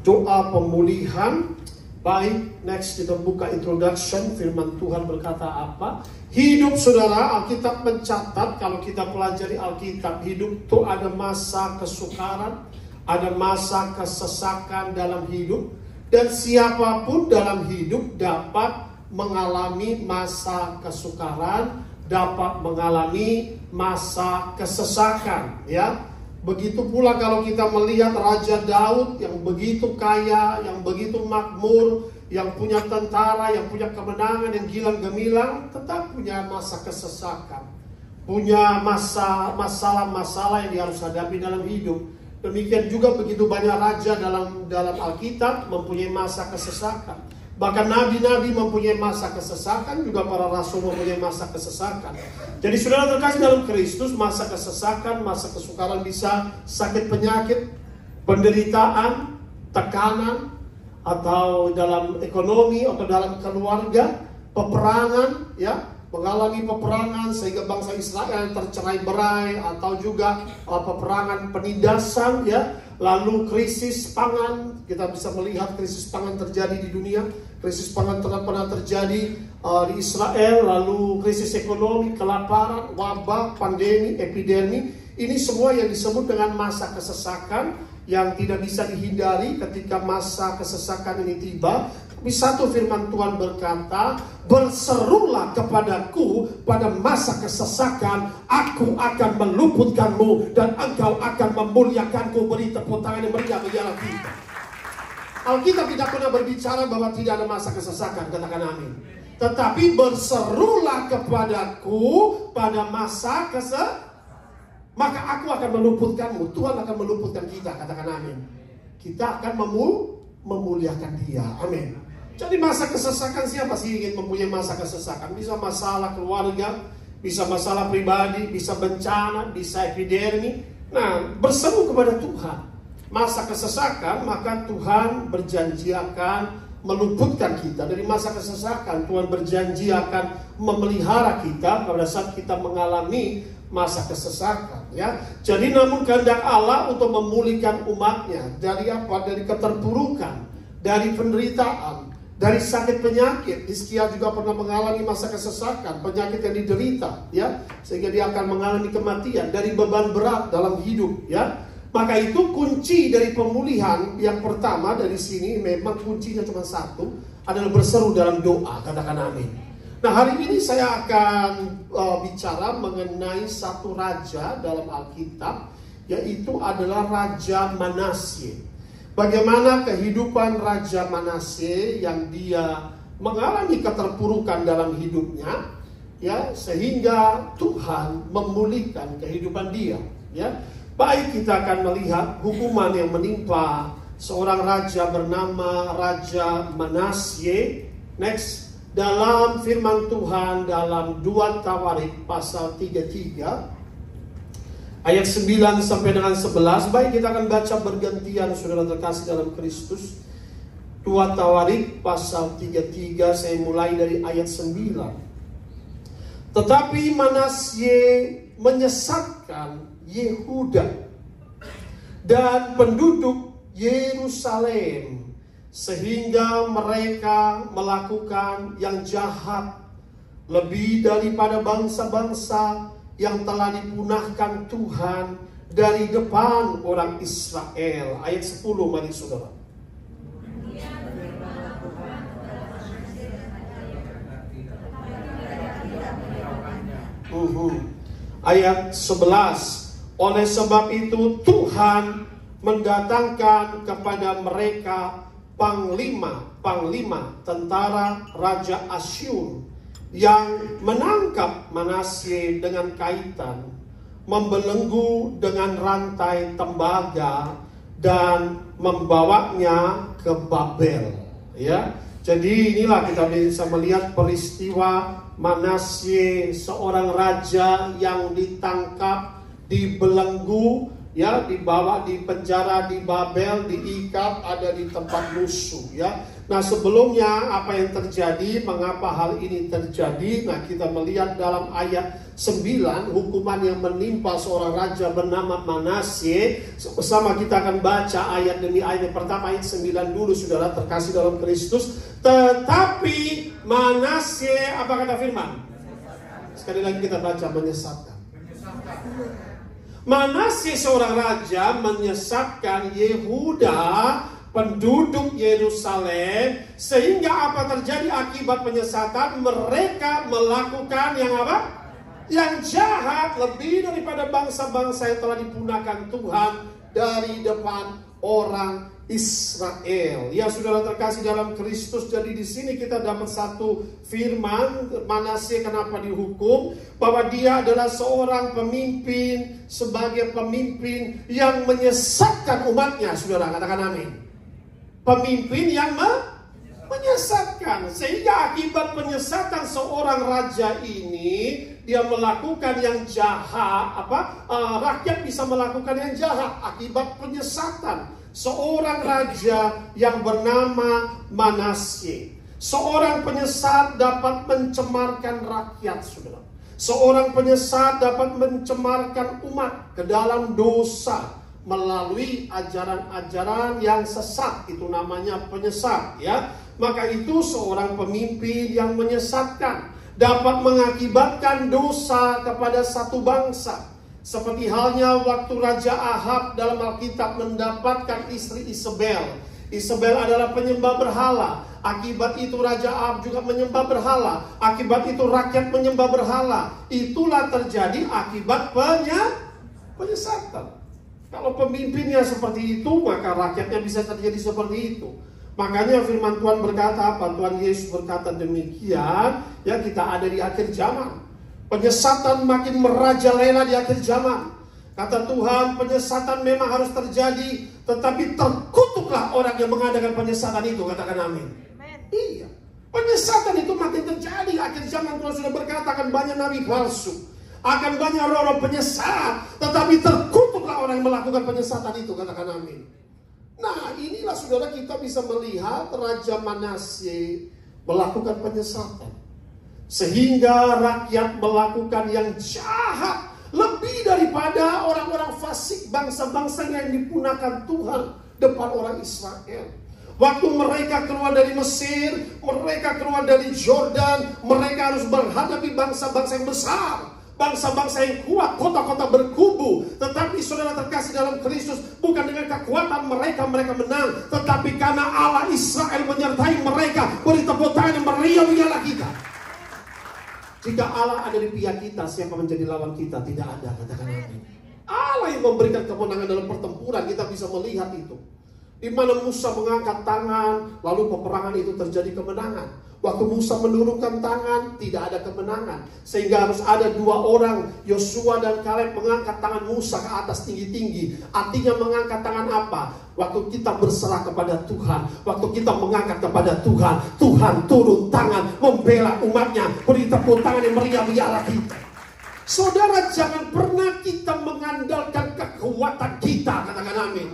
doa pemulihan. Baik, next kita buka introduction. Firman Tuhan berkata apa? Hidup saudara, Alkitab mencatat, kalau kita pelajari Alkitab, hidup itu ada masa kesukaran, ada masa kesesakan dalam hidup. Dan siapapun dalam hidup dapat mengalami masa kesukaran, dapat mengalami masa kesesakan, ya. Begitu pula kalau kita melihat Raja Daud yang begitu kaya, yang begitu makmur, yang punya tentara, yang punya kemenangan, yang gilang gemilang, tetap punya masa kesesakan, punya masalah-masalah yang dia harus hadapi dalam hidup. Demikian juga begitu banyak raja dalam Alkitab mempunyai masa kesesakan. Bahkan nabi-nabi mempunyai masa kesesakan, juga para rasul mempunyai masa kesesakan. Jadi saudara terkasih dalam Kristus, masa kesesakan, masa kesukaran bisa sakit penyakit, penderitaan, tekanan, atau dalam ekonomi, atau dalam keluarga, peperangan, ya, mengalami peperangan sehingga bangsa Israel tercerai-berai, atau juga peperangan penindasan, ya. Lalu krisis pangan, kita bisa melihat krisis pangan terjadi di dunia. Krisis pangan pernah terjadi di Israel. Lalu krisis ekonomi, kelaparan, wabah, pandemi, epidemi. Ini semua yang disebut dengan masa kesesakan yang tidak bisa dihindari ketika masa kesesakan ini tiba. Tapi satu firman Tuhan berkata, berserulah kepadaku pada masa kesesakan, aku akan meluputkanmu dan engkau akan memuliakanku. Beri tepuk tangan yang meriah bagi Allah kita. Alkitab tidak pernah berbicara bahwa tidak ada masa kesesakan, katakan amin. Tetapi berserulah kepadaku pada masa maka aku akan meluputkanmu. Tuhan akan meluputkan kita, katakan amin. Kita akan memuliakan Dia, amin. Jadi masa kesesakan, siapa sih ingin mempunyai masa kesesakan? Bisa masalah keluarga, bisa masalah pribadi, bisa bencana, bisa epidemi. Nah, berseru kepada Tuhan. Masa kesesakan, maka Tuhan berjanji akan meluputkan kita dari masa kesesakan. Tuhan berjanji akan memelihara kita pada saat kita mengalami masa kesesakan, ya. Jadi namun kehendak Allah untuk memulihkan umatnya dari apa? Dari keterpurukan, dari penderitaan, dari sakit penyakit. Hizkia juga pernah mengalami masa kesesakan, penyakit yang diderita, ya, sehingga dia akan mengalami kematian, dari beban berat dalam hidup, ya. Maka itu kunci dari pemulihan yang pertama dari sini, memang kuncinya cuma satu, adalah berseru dalam doa, katakan amin. Nah, hari ini saya akan bicara mengenai satu raja dalam Alkitab, yaitu adalah Raja Manasye. Bagaimana kehidupan Raja Manasye yang dia mengalami keterpurukan dalam hidupnya, ya, sehingga Tuhan memulihkan kehidupan dia, ya. Baik, kita akan melihat hukuman yang menimpa seorang raja bernama Raja Manasye. Next, dalam firman Tuhan dalam 2 Tawarik pasal 33 ayat 9 sampai dengan 11. Baik, kita akan baca bergantian saudara terkasih dalam Kristus. 2 Tawarik pasal 33, saya mulai dari ayat 9. Tetapi Manasye menyesatkan Yehuda dan penduduk Yerusalem, sehingga mereka melakukan yang jahat lebih daripada bangsa-bangsa yang telah dipunahkan Tuhan dari depan orang Israel. Ayat 10, mari saudara. Ayat 11. Oleh sebab itu Tuhan mendatangkan kepada mereka panglima tentara Raja Asyur yang menangkap Manasye dengan kaitan, membelenggu dengan rantai tembaga dan membawanya ke Babel, ya. Jadi inilah kita bisa melihat peristiwa Manasye, seorang raja yang ditangkap, dibelenggu ya, dibawa di penjara di Babel, diikat, ada di tempat musuh, ya. Nah, sebelumnya apa yang terjadi, mengapa hal ini terjadi? Nah, kita melihat dalam ayat 9, hukuman yang menimpa seorang raja bernama Manasye. Bersama kita akan baca ayat demi ayat. Yang pertama ayat 9 dulu, saudara terkasih dalam Kristus. Tetapi Manasye, apa kata firman? Sekali lagi kita baca, menyesatkan. Manasye seorang raja menyesatkan Yehuda, penduduk Yerusalem, sehingga apa terjadi akibat penyesatan? Mereka melakukan yang apa? Yang jahat lebih daripada bangsa-bangsa yang telah dipunahkan Tuhan dari depan orang Israel. Ya, saudara terkasih dalam Kristus, jadi di sini kita dapat satu firman. Manasye kenapa dihukum? Bahwa dia adalah seorang pemimpin, sebagai pemimpin yang menyesatkan umatnya. Saudara katakan amin. Pemimpin yang menyesatkan, sehingga akibat penyesatan seorang raja ini, dia melakukan yang jahat. Rakyat bisa melakukan yang jahat akibat penyesatan seorang raja yang bernama Manasye. Seorang penyesat dapat mencemarkan rakyat, saudara. Seorang penyesat dapat mencemarkan umat ke dalam dosa melalui ajaran-ajaran yang sesat. Itu namanya penyesat, ya. Maka itu seorang pemimpin yang menyesatkan dapat mengakibatkan dosa kepada satu bangsa. Seperti halnya waktu Raja Ahab dalam Alkitab mendapatkan istri Isabel. Isabel adalah penyembah berhala. Akibat itu Raja Ahab juga menyembah berhala. Akibat itu rakyat menyembah berhala. Itulah terjadi akibat penyesatan. Kalau pemimpinnya seperti itu, maka rakyatnya bisa terjadi seperti itu. Makanya firman Tuhan berkata apa? Tuhan Yesus berkata demikian, ya, kita ada di akhir zaman. Penyesatan makin merajalela di akhir zaman. Kata Tuhan, penyesatan memang harus terjadi, tetapi terkutuklah orang yang mengadakan penyesatan itu. Katakan amin. Iya, penyesatan itu makin terjadi. Akhir zaman Tuhan sudah berkata akan banyak nabi palsu, akan banyak roh-roh penyesat, tetapi terkutuklah orang yang melakukan penyesatan itu. Katakan amin. Nah, inilah saudara kita bisa melihat Raja Manasye melakukan penyesatan, sehingga rakyat melakukan yang jahat lebih daripada orang-orang fasik, bangsa-bangsa yang dipunahkan Tuhan depan orang Israel. Waktu mereka keluar dari Mesir, mereka keluar dari Jordan, mereka harus menghadapi bangsa-bangsa yang besar, bangsa-bangsa yang kuat, kota-kota berkubu. Tetapi saudara terkasih dalam Kristus, bukan dengan kekuatan mereka menang, tetapi karena Allah Israel menyertai mereka. Beri tepuk tangan yang meriah-riahlah kita. Jika Allah ada di pihak kita, siapa menjadi lawan kita? Tidak ada. Katakan amin. Allah yang memberikan kemenangan dalam pertempuran. Kita bisa melihat itu. Di mana Musa mengangkat tangan, lalu peperangan itu terjadi kemenangan. Waktu Musa menurunkan tangan, tidak ada kemenangan. Sehingga harus ada dua orang, Yosua dan Kaleb, mengangkat tangan Musa ke atas tinggi-tinggi. Artinya mengangkat tangan apa? Waktu kita berserah kepada Tuhan, waktu kita mengangkat kepada Tuhan, Tuhan turun tangan membela umatnya. Beri tepuk tangan yang meriah-riahlah kita. Saudara, jangan pernah kita mengandalkan kekuatan kita. Katakan amin.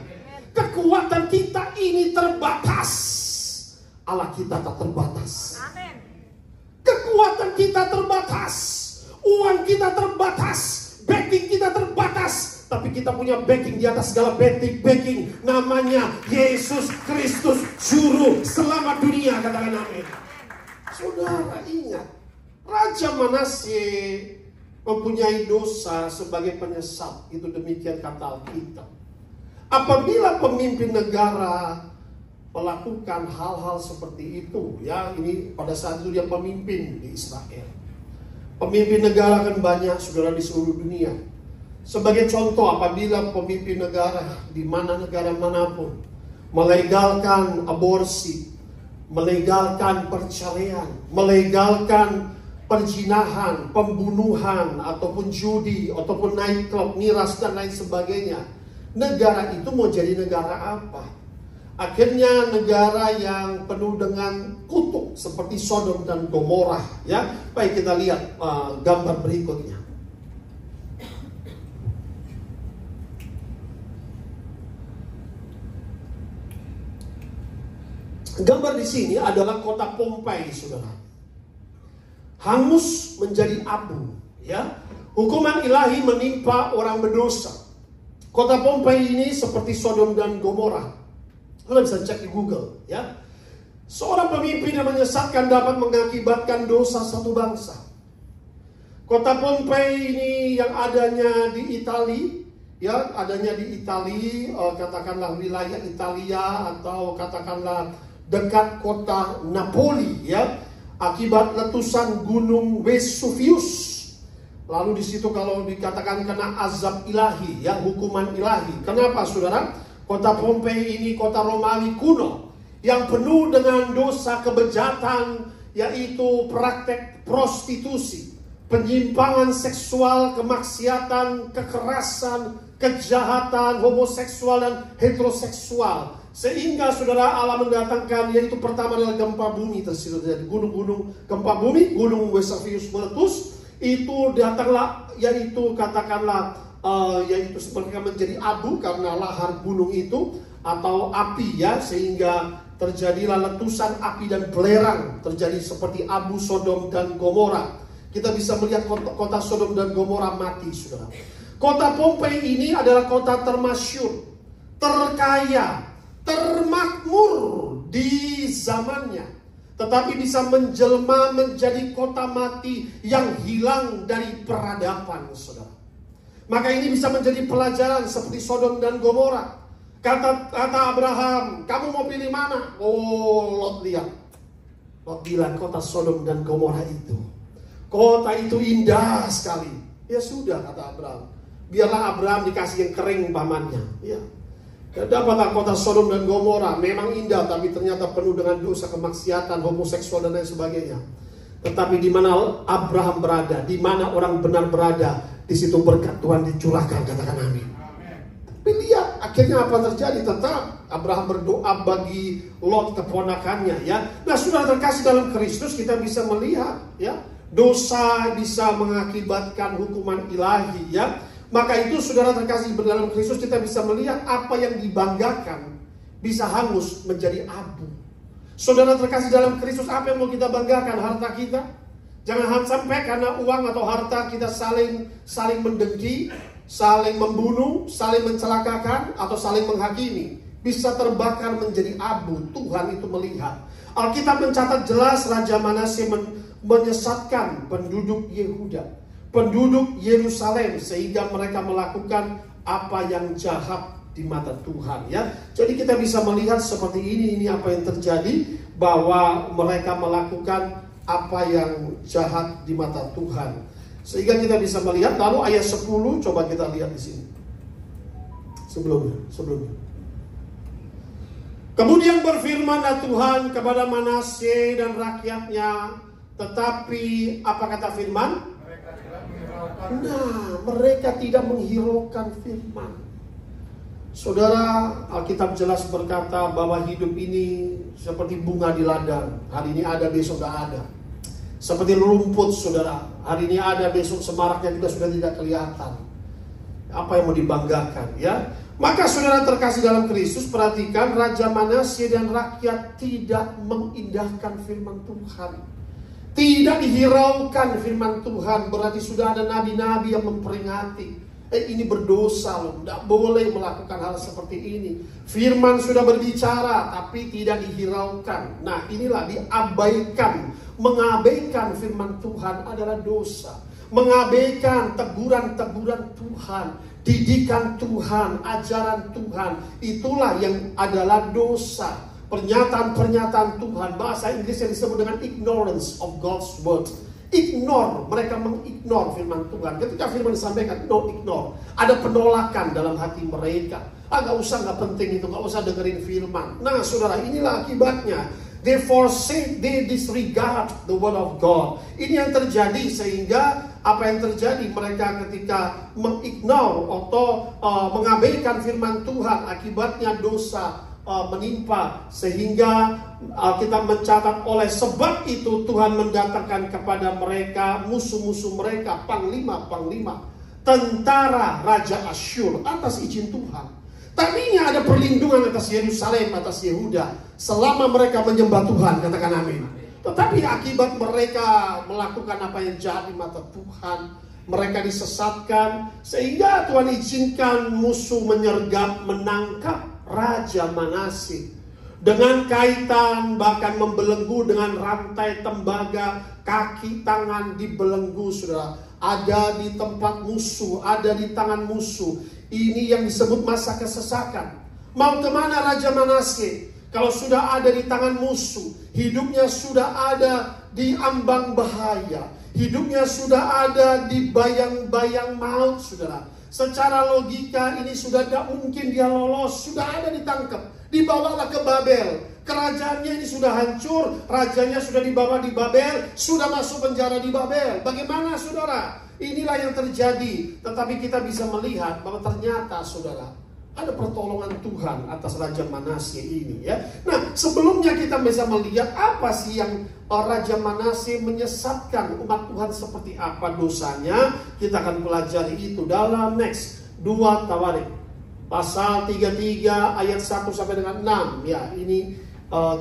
Kekuatan kita ini terbatas. Allah kita tak terbatas. Amen. Kekuatan kita terbatas, uang kita terbatas, backing kita terbatas. Tapi kita punya backing di atas segala backing. Namanya Yesus Kristus, Juru Selamat dunia. Katakan amin. Saudara ingat, Raja Manasye mempunyai dosa sebagai penyesat. Itu demikian kata Alkitab. Apabila pemimpin negara melakukan hal-hal seperti itu, ya, ini pada saat itu dia pemimpin di Israel. Pemimpin negara kan banyak, saudara, di seluruh dunia. Sebagai contoh, apabila pemimpin negara di mana negara manapun melegalkan aborsi, melegalkan perceraian, melegalkan perzinahan, pembunuhan, ataupun judi, ataupun nightclub, miras dan lain sebagainya, negara itu mau jadi negara apa? Akhirnya negara yang penuh dengan kutuk seperti Sodom dan Gomorrah, ya. Baik, kita lihat gambar berikutnya. Gambar di sini adalah kota Pompei, saudara. Hangus menjadi abu, ya. Hukuman ilahi menimpa orang berdosa. Kota Pompei ini seperti Sodom dan Gomora. Anda bisa cek di Google, ya. Seorang pemimpin yang menyesatkan dapat mengakibatkan dosa satu bangsa. Kota Pompei ini yang adanya di Italia, ya, adanya di Italia, katakanlah wilayah Italia atau katakanlah dekat kota Napoli, ya, akibat letusan gunung Vesuvius. Lalu di situ kalau dikatakan kena azab ilahi, ya, hukuman ilahi. Kenapa, saudara? Kota Pompei ini kota Romawi kuno yang penuh dengan dosa kebejatan, yaitu praktek prostitusi, penyimpangan seksual, kemaksiatan, kekerasan, kejahatan, homoseksual dan heteroseksual. Sehingga saudara, Allah mendatangkan, yaitu pertama adalah gempa bumi terjadi. Gunung-gunung gempa bumi, gunung Vesuvius meletus. Itu datanglah, yaitu katakanlah yaitu mereka menjadi abu karena lahar gunung itu atau api, ya, sehingga terjadilah letusan api dan belerang, terjadi seperti abu Sodom dan Gomora. Kita bisa melihat kota Sodom dan Gomora mati, saudara. Kota Pompei ini adalah kota termasyhur, terkaya, termakmur di zamannya, tetapi bisa menjelma menjadi kota mati yang hilang dari peradaban, saudara. Maka ini bisa menjadi pelajaran seperti Sodom dan Gomora. Kata Abraham, kamu mau pilih mana? Oh, Lot lihat. Lot bilang kota Sodom dan Gomora itu. Kota itu indah sekali. Ya sudah, kata Abraham. Biarlah Abraham dikasih yang kering pamannya. Ya. Dapatlah kota Sodom dan Gomora. Memang indah, tapi ternyata penuh dengan dosa, kemaksiatan, homoseksual dan lain sebagainya. Tetapi di mana Abraham berada, di mana orang benar berada, di situ berkat Tuhan dicurahkan, katakan amin. Tapi lihat akhirnya apa terjadi? Tetap Abraham berdoa bagi Lot keponakannya, ya. Nah, sudah terkasih dalam Kristus, kita bisa melihat, ya, dosa bisa mengakibatkan hukuman ilahi, ya. Maka itu saudara terkasih dalam Kristus, kita bisa melihat apa yang dibanggakan bisa hangus menjadi abu. Saudara terkasih dalam Kristus, apa yang mau kita banggakan? Harta kita. Jangan sampai karena uang atau harta kita saling mendengki, saling membunuh, saling mencelakakan, atau saling menghakimi. Bisa terbakar menjadi abu. Tuhan itu melihat. Alkitab mencatat jelas Raja Manasye menyesatkan penduduk Yehuda, penduduk Yerusalem, sehingga mereka melakukan apa yang jahat di mata Tuhan, ya. Jadi kita bisa melihat seperti ini apa yang terjadi, bahwa mereka melakukan apa yang jahat di mata Tuhan. Sehingga kita bisa melihat, lalu ayat 10 coba kita lihat di sini. Sebelumnya. Kemudian berfirmanlah Tuhan kepada Manasye dan rakyatnya, tetapi apa kata firman? Mereka tidak menghiraukan firman. Saudara, Alkitab jelas berkata bahwa hidup ini seperti bunga di ladang. Hari ini ada, besok tidak ada. Seperti rumput, saudara. Hari ini ada, besok semaraknya juga sudah tidak kelihatan. Apa yang mau dibanggakan, ya? Maka saudara terkasih dalam Kristus, perhatikan, Raja Manasye dan rakyat tidak mengindahkan firman Tuhan. Tidak dihiraukan firman Tuhan. Berarti sudah ada nabi-nabi yang memperingati, ini berdosa loh, tidak boleh melakukan hal seperti ini. Firman sudah berbicara, tapi tidak dihiraukan. Nah, inilah diabaikan. Mengabaikan firman Tuhan adalah dosa. Mengabaikan teguran-teguran Tuhan, didikan Tuhan, ajaran Tuhan, itulah yang adalah dosa. Pernyataan-pernyataan Tuhan, bahasa Inggris yang disebut dengan ignorance of God's word. Ignore, mereka mengignore firman Tuhan. Ketika firman disampaikan, no ignore. Ada penolakan dalam hati mereka. Gak usah, gak penting itu, gak usah dengerin firman. Nah saudara, inilah akibatnya. They forsake, they disregard the word of God. Ini yang terjadi, sehingga apa yang terjadi, mereka ketika mengignore atau mengabaikan firman Tuhan, akibatnya dosa menimpa, sehingga kita mencatat oleh sebab itu Tuhan mendatangkan kepada mereka musuh-musuh mereka, panglima-panglima tentara Raja Asyur atas izin Tuhan. Tadinya ada perlindungan atas Yerusalem, atas Yehuda, selama mereka menyembah Tuhan, katakan amin. Tetapi akibat mereka melakukan apa yang jahat di mata Tuhan, mereka disesatkan, sehingga Tuhan izinkan musuh menyergap, menangkap Raja Manasye. Dengan kaitan, bahkan membelenggu dengan rantai tembaga, kaki tangan dibelenggu, saudara. Ada di tempat musuh, ada di tangan musuh. Ini yang disebut masa kesesakan. Mau kemana Raja Manasye? Kalau sudah ada di tangan musuh, hidupnya sudah ada di ambang bahaya, hidupnya sudah ada di bayang-bayang maut, saudara. Secara logika ini sudah tidak mungkin dia lolos, sudah ada ditangkap. Dibawalah ke Babel. Kerajaannya ini sudah hancur, rajanya sudah dibawa di Babel, sudah masuk penjara di Babel. Bagaimana saudara? Inilah yang terjadi. Tetapi kita bisa melihat bahwa ternyata saudara, ada pertolongan Tuhan atas Raja Manasye ini ya. Nah, sebelumnya kita bisa melihat apa sih yang Raja Manasye menyesatkan umat Tuhan, seperti apa dosanya. Kita akan pelajari itu dalam next 2 Tawarik pasal 33 ayat 1 sampai dengan 6 ya. Ini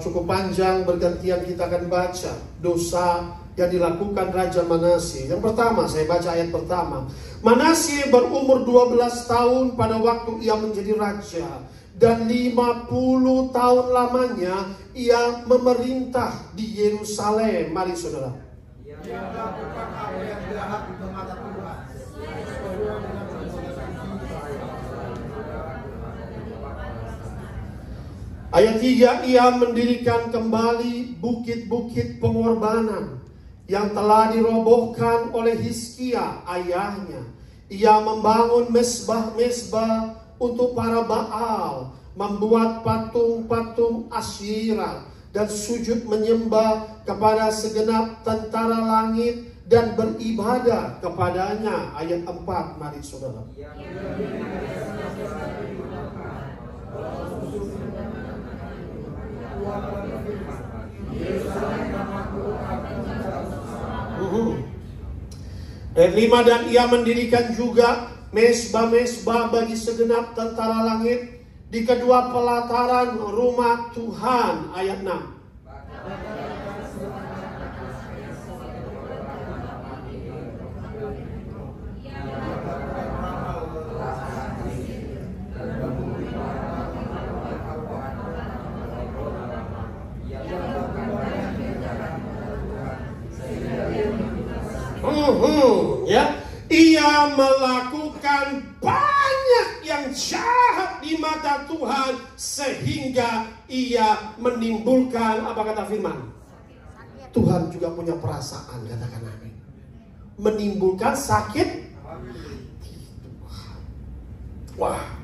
cukup panjang, bergantian kita akan baca dosa yang dilakukan Raja Manasye. Yang pertama, saya baca ayat pertama. Manasye berumur 12 tahun pada waktu ia menjadi raja, dan 50 tahun lamanya ia memerintah di Yerusalem. Mari saudara. Ia melakukan apa yang jahat di mata Tuhan. Ayat 3, ia mendirikan kembali bukit-bukit pengorbanan yang telah dirobohkan oleh Hizkia ayahnya. Ia membangun mesbah-mesbah untuk para Baal, membuat patung-patung Asyira, dan sujud menyembah kepada segenap tentara langit dan beribadah kepadanya. Ayat 4, mari saudara. Ayat 5, dan ia mendirikan juga mesbah-mesbah bagi segenap tentara langit di kedua pelataran rumah Tuhan. Ayat 6. Ya, ia melakukan banyak yang jahat di mata Tuhan, sehingga ia menimbulkan, apa kata firman? Tuhan juga punya perasaan, katakan amin. Menimbulkan sakit hati. Wah,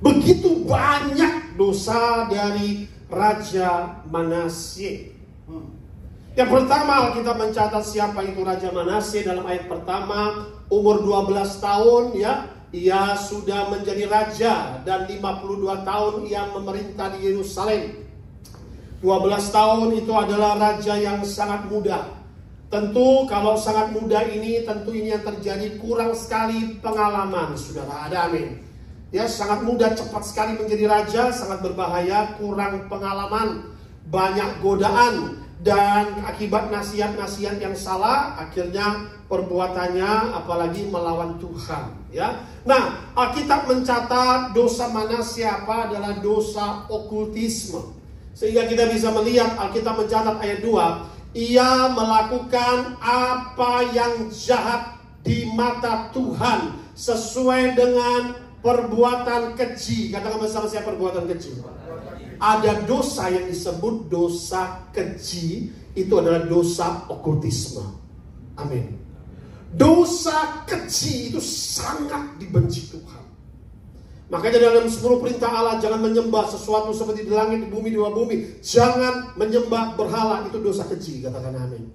begitu banyak dosa dari Raja Manasye. Yang pertama, kita mencatat siapa itu Raja Manasye dalam ayat pertama. Umur 12 tahun ya, ia sudah menjadi raja, dan 52 tahun ia memerintah di Yerusalem. 12 tahun itu adalah raja yang sangat muda. Tentu kalau sangat muda ini, tentu ini yang terjadi, kurang sekali pengalaman, saudara. Ada amin. Ya, sangat muda, cepat sekali menjadi raja, sangat berbahaya, kurang pengalaman, banyak godaan. Dan akibat nasihat-nasihat yang salah, akhirnya perbuatannya apalagi melawan Tuhan ya. Nah, Alkitab mencatat dosa Manasye apa? Adalah dosa okultisme. Sehingga kita bisa melihat, Alkitab mencatat ayat 2, ia melakukan apa yang jahat di mata Tuhan sesuai dengan perbuatan keji. Katakan bersama saya, perbuatan keji. Ada dosa yang disebut dosa keji, itu adalah dosa okultisme. Amin. Dosa keji itu sangat dibenci Tuhan. Makanya dalam 10 perintah Allah, jangan menyembah sesuatu seperti di langit, di bumi, di bawah bumi. Jangan menyembah berhala, itu dosa keji, katakan amin.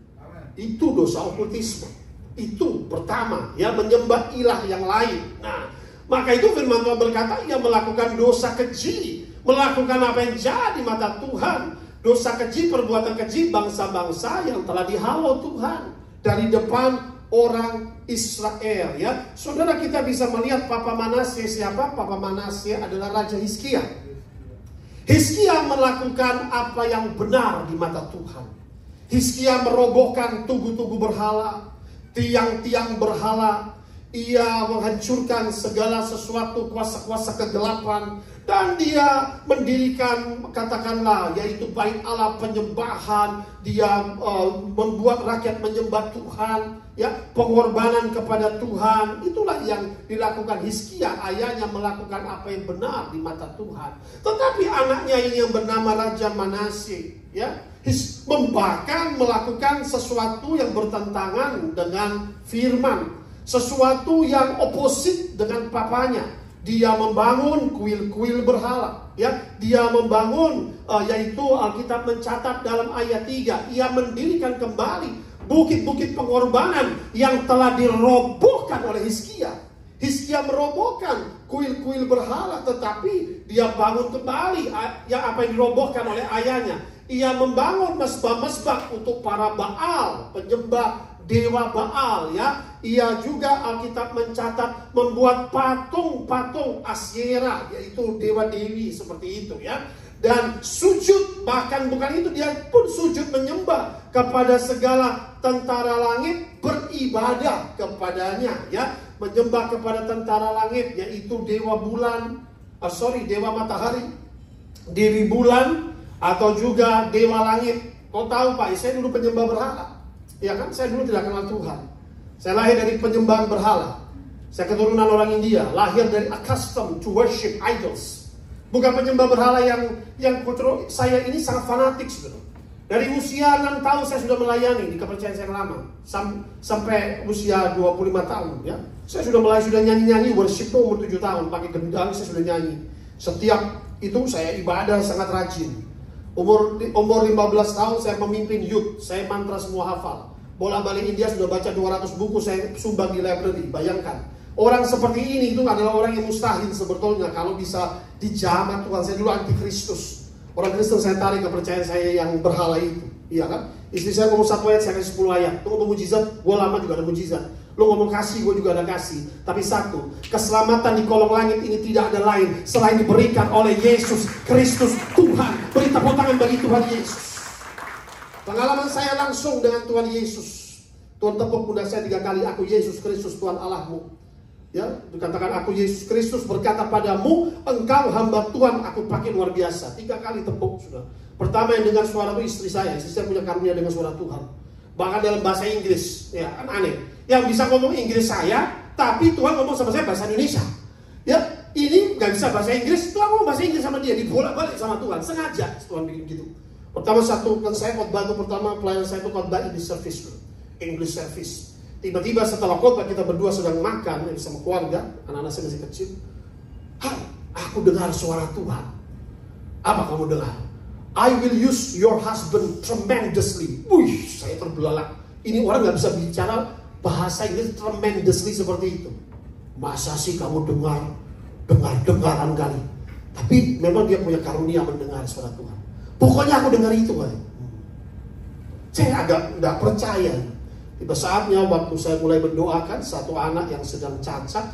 Itu dosa okultisme. Itu pertama, ya, menyembah ilah yang lain. Nah, maka itu firman Tuhan berkata, ia melakukan dosa keji, melakukan apa yang jahat di mata Tuhan. Dosa keji, perbuatan keji bangsa-bangsa yang telah dihalau Tuhan. Dari depan orang Israel, ya. Saudara, kita bisa melihat Papa Manasye siapa? Papa Manasye adalah Raja Hizkia. Hizkia melakukan apa yang benar di mata Tuhan. Hizkia merobohkan tugu-tugu berhala, tiang-tiang berhala. Ia menghancurkan segala sesuatu kuasa-kuasa kegelapan, dan dia mendirikan, katakanlah, yaitu bait Allah, penyembahan. Dia membuat rakyat menyembah Tuhan, ya, pengorbanan kepada Tuhan. Itulah yang dilakukan Hizkia. Ayahnya melakukan apa yang benar di mata Tuhan. Tetapi anaknya ini yang bernama Raja Manasye, ya, bahkan melakukan sesuatu yang bertentangan dengan firman, sesuatu yang oposit dengan papanya. Dia membangun kuil-kuil berhala, ya. Dia membangun, yaitu Alkitab mencatat dalam ayat 3, ia mendirikan kembali bukit-bukit pengorbanan yang telah dirobohkan oleh Hizkia. Hizkia merobohkan kuil-kuil berhala, tetapi dia bangun kembali yang apa yang dirobohkan oleh ayahnya. Ia membangun mesbah-mesbah untuk para Baal, penyembah dewa Baal, ya. Ia juga, Alkitab mencatat, membuat patung-patung Asyera, yaitu dewa dewi seperti itu, ya. Dan sujud, bahkan bukan itu, dia pun sujud menyembah kepada segala tentara langit, beribadah kepadanya, ya. Menyembah kepada tentara langit, yaitu dewa bulan, dewa matahari, dewi bulan, atau juga dewa langit. Kau tahu, Pak, saya dulu penyembah berhala. Ya kan, saya dulu tidak kenal Tuhan. Saya lahir dari penyembahan berhala. Saya keturunan orang India, lahir dari accustomed to worship idols. Bukan penyembah berhala yang saya ini sangat fanatik, sebenarnya. Dari usia 6 tahun saya sudah melayani di kepercayaan saya yang lama. Sampai usia 25 tahun, ya. Saya sudah nyanyi-nyanyi worship tuh umur 7 tahun, pakai gendang saya sudah nyanyi. Setiap itu saya ibadah sangat rajin. Umur 15 tahun saya memimpin youth, saya mantra semua hafal. Bola-balik India sudah baca 200 buku, saya sumbang di library. Bayangkan, orang seperti ini itu adalah orang yang mustahil sebetulnya kalau bisa dijamah Tuhan. Saya dulu anti Kristus. Orang Kristen saya tarik kepercayaan saya yang berhala itu, iya kan? Istri saya ngomong 1 ayat, saya kasih 10 ayat. Lu ngomong mujizat, gue lama juga ada mujizat. Lu ngomong kasih, gue juga ada kasih. Tapi satu, keselamatan di kolong langit ini tidak ada lain selain diberikan oleh Yesus Kristus Tuhan. Beri tepuk tangan bagi Tuhan Yesus. Pengalaman saya langsung dengan Tuhan Yesus. Tuhan tepuk pundak saya 3 kali, aku Yesus Kristus Tuhan Allahmu. Ya, dikatakan aku Yesus Kristus berkata padamu, engkau hamba Tuhan, aku pakai luar biasa. 3 kali tepuk, sudah. Pertama yang dengar suara itu istri saya punya karunia dengan suara Tuhan. Bahkan dalam bahasa Inggris, ya kan aneh. Yang bisa ngomong Inggris saya, tapi Tuhan ngomong sama saya bahasa Indonesia. Ya, ini nggak bisa bahasa Inggris, Tuhan ngomong bahasa Inggris sama dia, dibolak-balik sama Tuhan, sengaja Tuhan bikin gitu. Pertama kan saya khotbah itu pertama pelayanan saya itu khotbah English service. Tiba-tiba setelah khotbah kita berdua sedang makan bersama keluarga, anak-anak saya masih kecil. Aku dengar suara Tuhan. Apa kamu dengar? I will use your husband tremendously. Wih, saya terbelalak. Ini orang nggak bisa bicara bahasa Inggris tremendously seperti itu. Masa sih kamu dengaran kali. Tapi memang dia punya karunia mendengar suara Tuhan. Pokoknya aku dengar itu kali. Saya agak nggak percaya. Tiba saatnya waktu saya mulai mendoakan satu anak yang sedang cacat,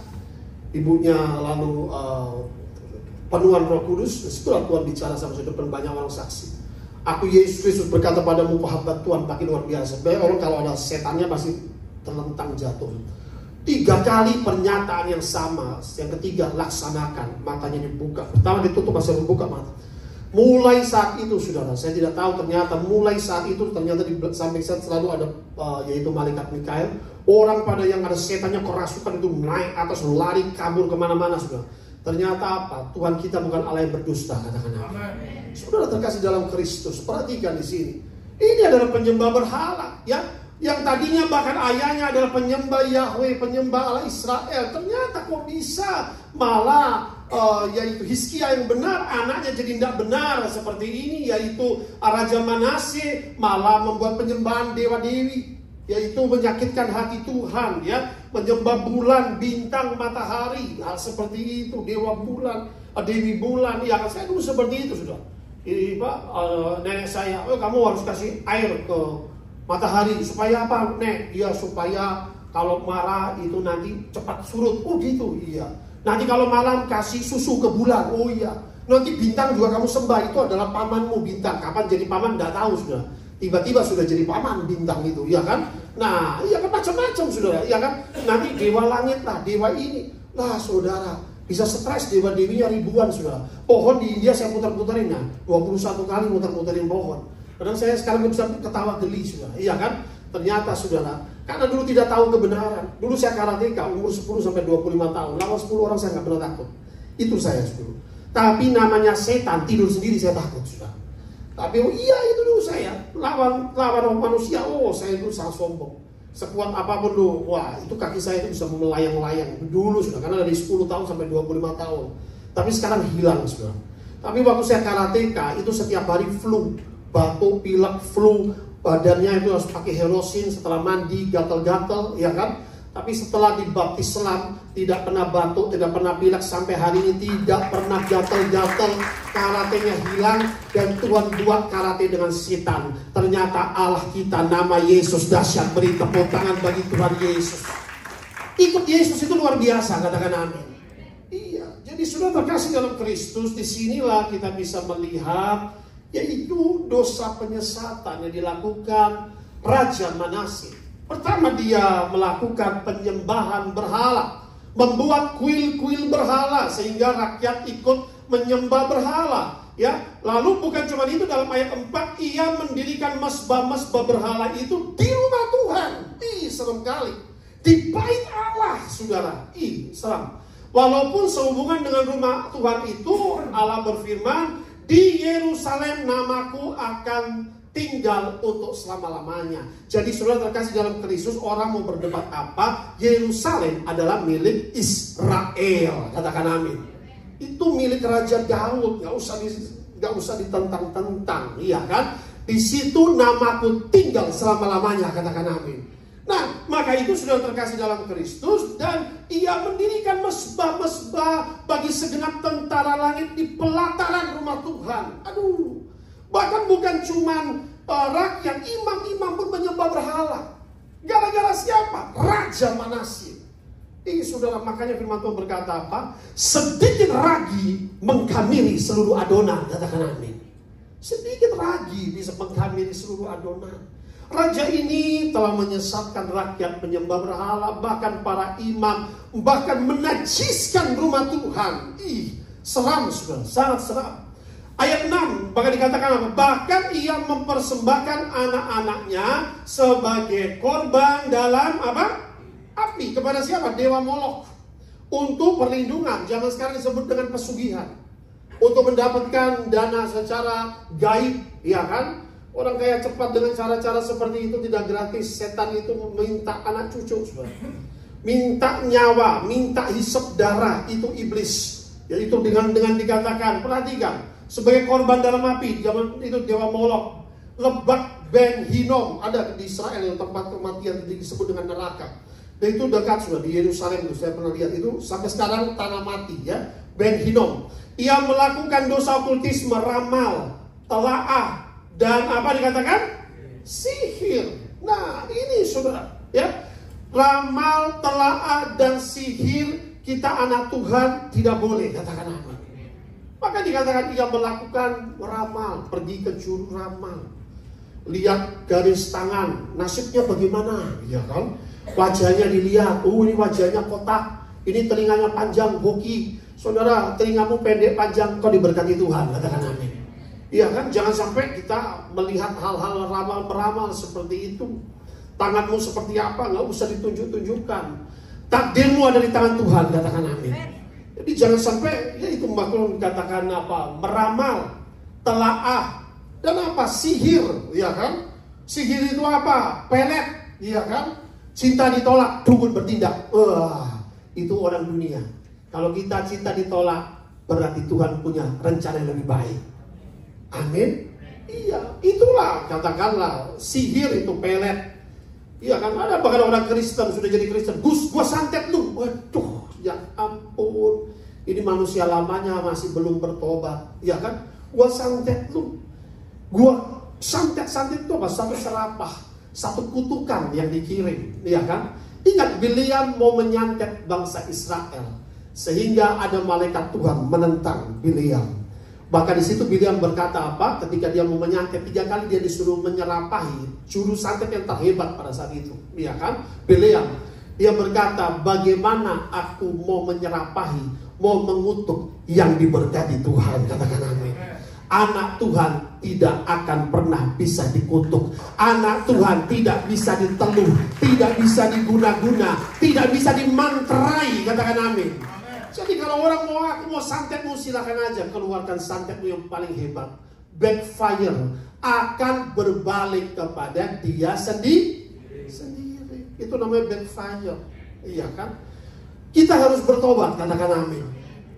ibunya lalu penuhan Roh Kudus. Disitulah Tuhan bicara sama saya depan banyak orang saksi. Aku Yesus Kristus berkata padamu, sahabat Tuhan makin luar biasa. Banyak orang kalau ada setannya pasti terlentang jatuh. 3 kali pernyataan yang sama. Yang ketiga, laksanakan. Matanya dibuka. Pertama ditutup, masih membuka mata. Mulai saat itu, saudara, saya tidak tahu ternyata mulai saat itu ternyata di samping saya selalu ada yaitu malaikat Mikael. Orang pada yang ada setannya kerasukan itu naik atas, lari kabur kemana-mana, saudara. Ternyata apa? Tuhan kita bukan Allah yang berdusta, katakan apa? Saudara terkasih dalam Kristus, perhatikan di sini. Ini adalah penyembah berhala, ya. Yang tadinya bahkan ayahnya adalah penyembah Yahweh, penyembah Allah Israel. Ternyata kok bisa malah yaitu Hizkia yang benar, anaknya jadi tidak benar seperti ini, yaitu Raja Manasye malah membuat penyembahan dewa-dewi, yaitu menyakitkan hati Tuhan, ya, menyembah bulan, bintang, matahari, hal seperti itu, dewa bulan, dewi bulan. Ya, saya dulu seperti itu, sudah. Ini Pak, nenek saya, kamu harus kasih air ke matahari supaya apa, Nek? Ya supaya Kalau marah itu nanti cepat surut. Oh gitu, iya. Nanti kalau malam kasih susu ke bulan. Oh iya. Nanti bintang juga kamu sembah, itu adalah pamanmu bintang. Kapan jadi paman nggak tahu sudah. Tiba-tiba sudah jadi paman bintang itu, ya kan? Nah, iya kan macam-macam saudara, ya kan? Nanti dewa langit lah, dewa ini. Lah saudara, bisa stres dewa-dewinya ribuan saudara. Pohon di India saya putar-putarin ya, 21 kali muter-muterin pohon. Kadang saya sekarang bisa ketawa geli saudara, iya kan? Ternyata saudara, karena dulu tidak tahu kebenaran. Dulu saya karateka umur 10 sampai 25 tahun. Lawan 10 orang saya nggak pernah takut. Itu saya dulu. Tapi namanya setan, tidur sendiri saya takut saudara. Tapi oh iya itu dulu saya lawan manusia. Oh saya itu sangat sombong. Sekuat apapun dulu, wah itu kaki saya itu bisa melayang-layang dulu sudah, karena dari 10 tahun sampai 25 tahun. Tapi sekarang hilang sudah. Tapi waktu saya karateka itu setiap hari flu, batuk, pilek, flu, badannya itu harus pakai herosin, setelah mandi gatal-gatal, ya kan? Tapi setelah dibaptis Islam, tidak pernah batuk, tidak pernah pilek, sampai hari ini tidak pernah gatal-gatal, karatenya hilang, dan Tuhan buat karate dengan setan. Ternyata Allah kita, nama Yesus dahsyat. Beri tepuk tangan bagi Tuhan Yesus. Ikut Yesus itu luar biasa, katakan amin. Iya, jadi sudah terkasih dalam Kristus, disinilah kita bisa melihat, yaitu dosa penyesatan yang dilakukan Raja Manasye. Pertama dia melakukan penyembahan berhala, membuat kuil-kuil berhala sehingga rakyat ikut menyembah berhala. Ya, lalu bukan cuma itu, dalam ayat 4 ia mendirikan mesbah-mesbah berhala itu di rumah Tuhan. Serem kali. Di bait Allah, saudara. Serem. Walaupun sehubungan dengan rumah Tuhan itu, Allah berfirman, di Yerusalem namaku akan tinggal untuk selama-lamanya. Jadi saudara terkasih dalam Kristus, orang mau berdebat apa, Yerusalem adalah milik Israel. Katakan amin. Itu milik Raja Daud, nggak usah ditentang-tentang, iya kan? Di situ namaku tinggal selama-lamanya. Katakan amin. Nah, maka itu sudah terkasih dalam Kristus, dan ia mendirikan mesbah-mesbah bagi segenap tentara langit di pelataran rumah Tuhan. Aduh. Bahkan bukan cuman rakyat, imam-imam pun menyembah berhala. Gara-gara siapa? Raja Manasye. Saudara, makanya firman Tuhan berkata apa? Sedikit ragi menghamiri seluruh adonan. Katakan amin. Sedikit ragi bisa menghamiri seluruh adonan. Raja ini telah menyesatkan rakyat menyembah berhala, bahkan para imam, bahkan menajiskan rumah Tuhan. Seram saudara, sangat seram. Ayat 6 bahkan dikatakan apa? Bahkan ia mempersembahkan anak-anaknya sebagai korban dalam apa? Api. Kepada siapa? Dewa Molok. Untuk perlindungan. Zaman sekarang disebut dengan pesugihan. Untuk mendapatkan dana secara gaib, ya kan? Orang kaya cepat dengan cara-cara seperti itu tidak gratis. Setan itu minta anak cucu, minta nyawa, minta hisap darah. Itu iblis. Yaitu dengan dikatakan, perhatikan, sebagai korban dalam api. Zaman itu Dewa Molok. Lebak Ben Hinnom ada di Israel, tempat kematian disebut dengan neraka. Dan itu dekat sudah di Yerusalem, saya pernah lihat itu. Sampai sekarang tanah mati ya, Ben Hinnom. Ia melakukan dosa okultisme, ramal, telaah, dan apa dikatakan? Sihir. Nah ini saudara ya, ramal, telaah, dan sihir. Kita anak Tuhan tidak boleh, katakan apa? Maka dikatakan ia melakukan ramal, pergi ke juru ramal, lihat garis tangan, nasibnya bagaimana, ya kan? Wajahnya dilihat, ini wajahnya kotak, ini telinganya panjang, hoki. Saudara, telingamu pendek panjang, kau diberkati Tuhan, katakan amin. Iya kan? Jangan sampai kita melihat hal-hal ramal-meramal seperti itu. Tanganmu seperti apa, nggak usah ditunjuk-tunjukkan. Takdirmu ada di tangan Tuhan, katakan amin. Jadi jangan sampai ya itu makhluk dikatakan apa? Meramal, telaah, dan apa? Sihir, ya kan? Sihir itu apa? Pelet, ya kan? Cinta ditolak, dukun bertindak. Itu orang dunia. Kalau kita cinta ditolak, berarti Tuhan punya rencana yang lebih baik. Amin. Iya, itulah katakanlah sihir itu pelet. Iya kan, ada bahkan orang Kristen sudah jadi Kristen, Gus, gua santet lu. Waduh, ya ampun. Ini manusia lamanya masih belum bertobat. Iya kan, gua santet lu. Gua santet itu apa? Satu serapah, satu kutukan yang dikirim. Iya kan, Ingat, Bileam mau menyantet bangsa Israel, sehingga ada malaikat Tuhan menentang Bileam. Bahkan di situ Bileam berkata apa? Ketika dia mau menyantet 3 kali, dia disuruh menyerapahi juru santet yang terhebat pada saat itu, ya kan? Bileam. Dia berkata, bagaimana aku mau menyerapahi, mau mengutuk yang diberkati Tuhan. Katakan amin. Anak Tuhan tidak akan pernah bisa dikutuk. Anak Tuhan tidak bisa diteluh, tidak bisa diguna-guna, tidak bisa dimantrai. Katakan amin. Jadi kalau orang mau, aku mau santetmu, silakan aja keluarkan santetmu yang paling hebat. Backfire, akan berbalik kepada dia sendiri. Itu namanya backfire. Iya kan? Kita harus bertobat, katakan amin.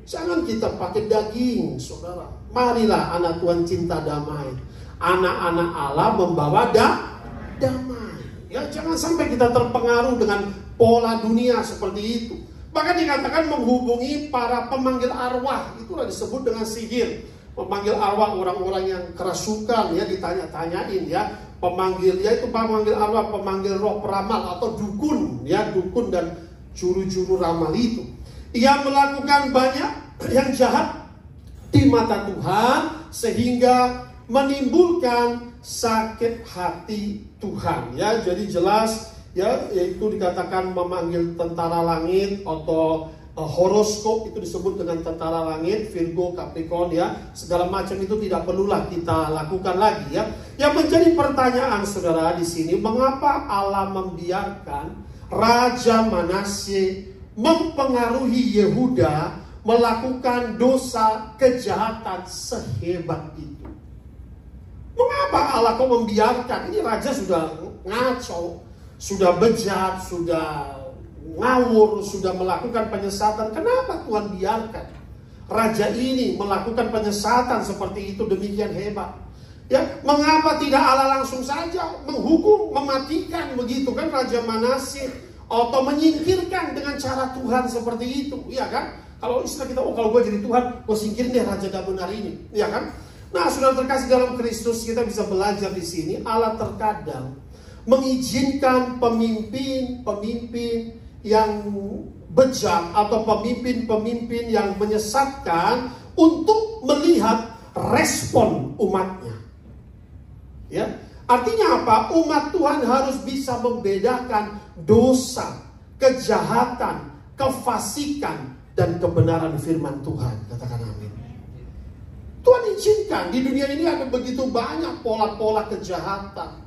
Jangan kita pakai daging, saudara. Marilah anak Tuhan cinta damai. Anak-anak Allah membawa damai. Ya, jangan sampai kita terpengaruh dengan pola dunia seperti itu. Bahkan dikatakan menghubungi para pemanggil arwah. Itulah disebut dengan sihir. Memanggil arwah orang-orang yang kerasukan, ya, ditanya-tanyain, ya. Pemanggil, yaitu pemanggil arwah, pemanggil roh peramal atau dukun, ya, dukun dan juru-juru ramal itu. Ia melakukan banyak yang jahat di mata Tuhan sehingga menimbulkan sakit hati Tuhan, ya. Jadi jelas, ya, yaitu dikatakan memanggil tentara langit atau horoskop, itu disebut dengan tentara langit, Virgo, Capricorn, ya. Segala macam itu tidak perlulah kita lakukan lagi, ya. Yang menjadi pertanyaan saudara di sini, mengapa Allah membiarkan Raja Manasye mempengaruhi Yehuda melakukan dosa kejahatan sehebat itu? Mengapa Allah kok membiarkan? Ini raja sudah ngaco, sudah bejat, sudah ngawur, sudah melakukan penyesatan. Kenapa Tuhan biarkan raja ini melakukan penyesatan seperti itu demikian hebat? Ya, mengapa tidak Allah langsung saja menghukum, mematikan begitu kan Raja Manasye, atau menyingkirkan dengan cara Tuhan seperti itu, ya kan? Kalau istilah kita, oh kalau gue jadi Tuhan, gue singkirin deh raja gak benar ini, ya kan? Nah, saudara terkasih dalam Kristus, kita bisa belajar di sini, Allah terkadang mengizinkan pemimpin-pemimpin yang bejat atau pemimpin-pemimpin yang menyesatkan untuk melihat respon umatnya. Ya, artinya apa? Umat Tuhan harus bisa membedakan dosa, kejahatan, kefasikan, dan kebenaran firman Tuhan. Katakan amin. Tuhan izinkan, di dunia ini ada begitu banyak pola-pola kejahatan.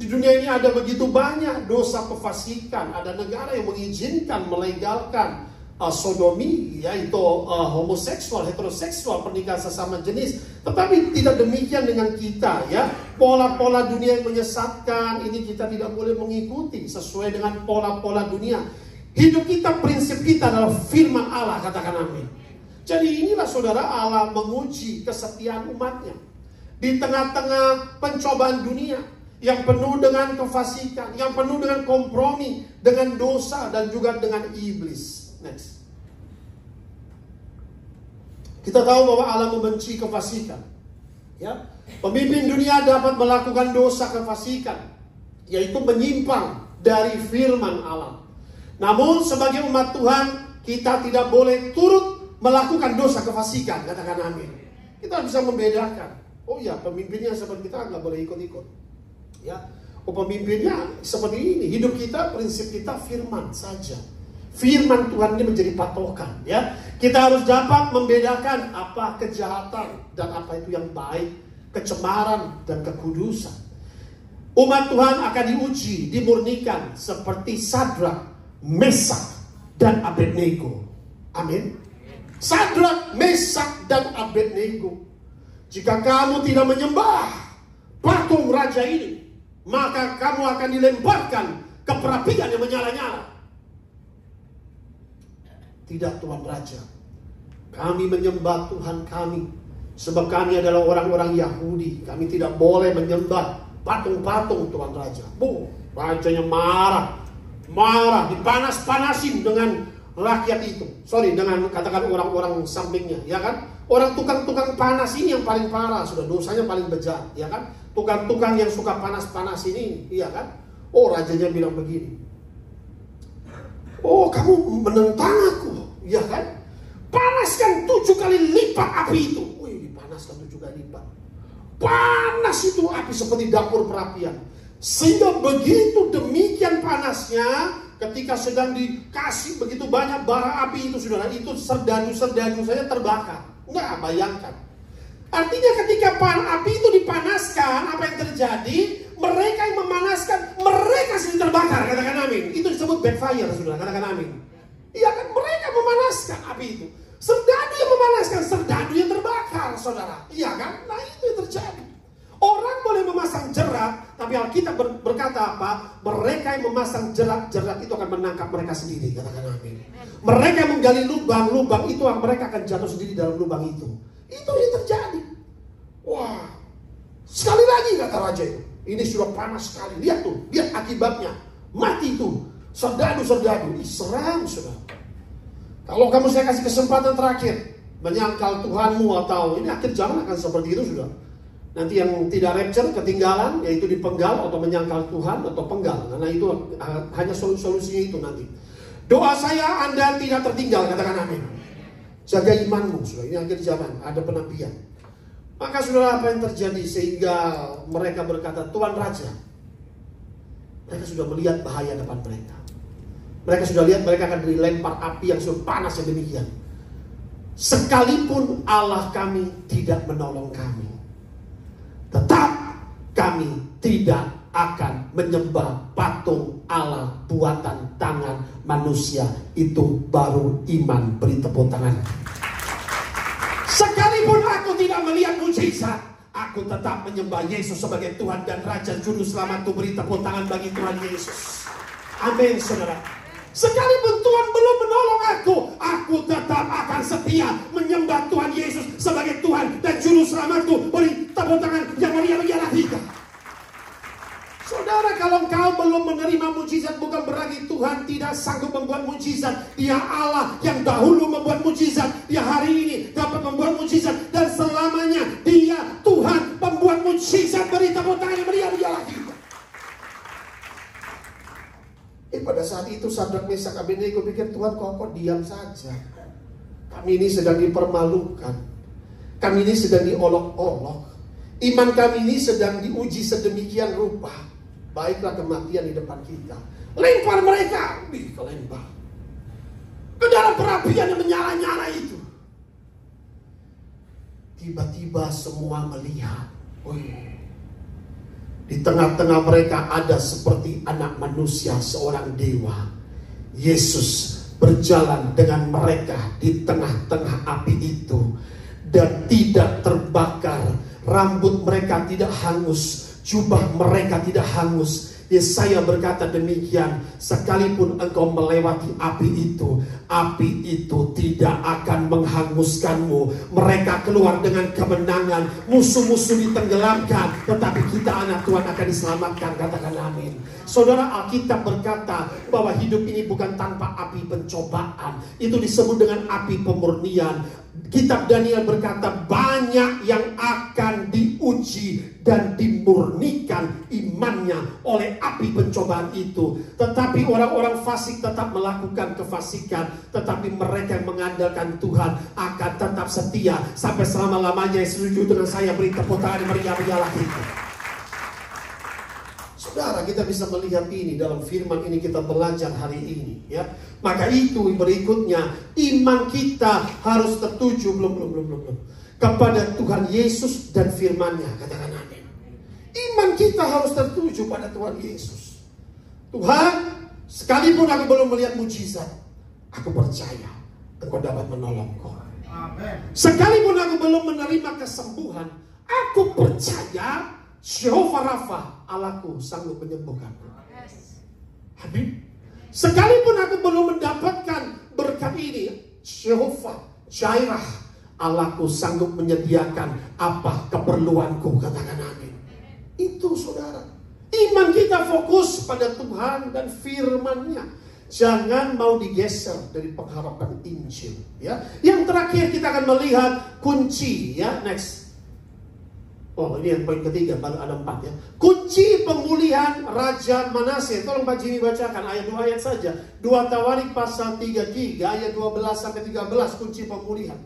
Di dunia ini ada begitu banyak dosa kefasikan. Ada negara yang mengizinkan, melegalkan sodomi, yaitu homoseksual, heteroseksual, pernikahan sesama jenis. Tetapi tidak demikian dengan kita, ya. Pola-pola dunia yang menyesatkan ini kita tidak boleh mengikuti sesuai dengan pola-pola dunia. Hidup kita, prinsip kita adalah firman Allah, katakan amin. Jadi inilah saudara, Allah menguji kesetiaan umatnya di tengah-tengah pencobaan dunia yang penuh dengan kefasikan, yang penuh dengan kompromi, dengan dosa, dan juga dengan iblis. Next. Kita tahu bahwa Allah membenci kefasikan, ya. Pemimpin dunia dapat melakukan dosa kefasikan, yaitu menyimpang dari firman Allah. Namun sebagai umat Tuhan, kita tidak boleh turut melakukan dosa kefasikan. Katakan amin. Kita bisa membedakan. Oh ya, pemimpinnya seperti kita nggak boleh ikut-ikut, ya. Oh, pemimpinnya seperti ini. Hidup kita, prinsip kita firman saja. Firman Tuhan ini menjadi patokan, ya. Kita harus dapat membedakan apa kejahatan dan apa itu yang baik, kecemaran dan kekudusan. Umat Tuhan akan diuji, dimurnikan seperti Sadrak, Mesak, dan Abednego. Amin. Sadrak, Mesak, dan Abednego. Jika kamu tidak menyembah patung raja ini, maka kamu akan dilemparkan ke perapian yang menyala-nyala. Tidak, Tuhan Raja, kami menyembah Tuhan kami, sebab kami adalah orang-orang Yahudi. Kami tidak boleh menyembah patung-patung, Tuhan Raja. Rajanya marah, dipanas-panasin dengan rakyat itu. Dengan katakan orang-orang sampingnya, ya kan? Orang tukang-tukang panas ini yang paling parah, sudah dosanya paling bejat, ya kan? Tukang-tukang yang suka panas-panas ini, iya kan? Oh, rajanya bilang begini, Oh, kamu menentang aku, ya kan? Panaskan 7 kali lipat api itu. Wih, dipanaskan 7 kali lipat. Panas itu api seperti dapur perapian. Sehingga begitu demikian panasnya, ketika sedang dikasih begitu banyak bara api itu, saudara, itu serdadu-serdadu saja terbakar. Nggak, bayangkan. Artinya ketika api itu dipanaskan, apa yang terjadi? Mereka yang memanaskan, mereka sendiri terbakar. Katakan amin. Itu disebut backfire, saudara. Katakan amin. Iya kan, mereka memanaskan api itu. Serdadu yang memanaskan, serdadu yang terbakar, saudara. Iya kan? Nah, itu yang terjadi. Orang boleh memasang jerat, tapi Alkitab berkata apa? Mereka yang memasang jerat itu akan menangkap mereka sendiri. Katakan amin. Mereka yang menggali lubang itu, mereka akan jatuh sendiri dalam lubang itu. Itu yang terjadi. Wah, sekali lagi kata raja itu, ini sudah panas sekali. Lihat tuh, lihat akibatnya. Mati tuh, serdadu-serdadu. Seram, saudara. Kalau kamu saya kasih kesempatan terakhir, menyangkal Tuhanmu atau ini akhir zaman akan seperti itu, saudara. Nanti yang tidak rapture, ketinggalan, yaitu dipenggal atau menyangkal Tuhan atau penggal. Karena itu hanya solusinya itu nanti. Doa saya Anda tidak tertinggal, katakan amin. Jaga imanmu, saudara. Ini akhir zaman, ada penapian. Maka saudara, apa yang terjadi sehingga mereka berkata, Tuan Raja. Mereka sudah melihat bahaya depan mereka. Mereka sudah lihat mereka akan dilempar api yang sudah panas yang demikian. Sekalipun Allah kami tidak menolong kami, tetap kami tidak akan menyembah patung Allah buatan tangan manusia. Itu baru iman. Beri tepuk tangan. Sekalipun aku tidak melihat mujizat, aku tetap menyembah Yesus sebagai Tuhan dan Raja Juru Selamatku. Beri tepuk tangan bagi Tuhan Yesus. Amin, saudara. Sekalipun Tuhan belum menolong aku tetap akan setia menyembah Tuhan Yesus sebagai Tuhan dan Juru Selamatku. Beri tepuk tangan yang meriah-meriah lagi. Saudara, kalau engkau belum menerima mujizat, bukan berarti Tuhan tidak sanggup membuat mujizat. Dia Allah yang dahulu membuat mujizat. Dia hari ini dapat membuat mujizat. Dan selamanya Dia Tuhan membuat mujizat. Beri tepuk tangan yang meriah-meriah lagi. Pada saat itu Sadrak, Mesak, Abednego pikir, Tuhan kok diam saja. Kami ini sedang dipermalukan. Kami ini sedang diolok-olok. Iman kami ini sedang diuji sedemikian rupa. Baiklah kematian di depan kita. Lempar mereka. Kelempar ke dalam perapian yang menyala-nyala itu. Tiba-tiba semua melihat. Di tengah-tengah mereka ada seperti anak manusia, seorang dewa. Yesus berjalan dengan mereka di tengah-tengah api itu. Dan tidak terbakar. Rambut mereka tidak hangus. Jubah mereka tidak hangus. Yesaya berkata demikian, sekalipun engkau melewati api itu tidak akan menghanguskanmu. Mereka keluar dengan kemenangan, musuh-musuh ditenggelamkan, tetapi kita anak Tuhan akan diselamatkan. Katakan amin. Saudara, Alkitab berkata bahwa hidup ini bukan tanpa api pencobaan. Itu disebut dengan api pemurnian. Kitab Daniel berkata banyak yang akan diuji dan dimurnikan imannya oleh api pencobaan itu. Tetapi orang-orang fasik tetap melakukan kefasikan. Tetapi mereka yang mengandalkan Tuhan akan tetap setia sampai selama-lamanya. Setuju dengan saya? Beri tepuk tangan meriah-meriah lagi. Saudara, kita bisa melihat ini dalam firman ini, kita belajar hari ini, ya. Maka itu berikutnya, iman kita harus tertuju belum kepada Tuhan Yesus dan firman-Nya. Katakan amin. Iman kita harus tertuju pada Tuhan Yesus. Tuhan, sekalipun aku belum melihat mujizat, aku percaya Engkau dapat menolongku. Amin. Sekalipun aku belum menerima kesembuhan, aku percaya Jehovah Rafa, Allahku sanggup menyembuhkanku. Amin. Sekalipun aku belum mendapatkan berkat ini, Jehovah Jireh, Allahku sanggup menyediakan apa keperluanku. Katakan amin. Itu saudara, iman kita fokus pada Tuhan dan firman-Nya. Jangan mau digeser dari pengharapan Injil, ya. Yang terakhir kita akan melihat kunci, ya. Next. Oh, ini yang poin ketiga, baru ada 4, ya. Kunci kunci pemulihan Raja Manasye. Tolong Pak Jimmy bacakan ayat 2 ayat saja. 2 Tawarik pasal 33 ayat 12 sampai 13, kunci pemulihan.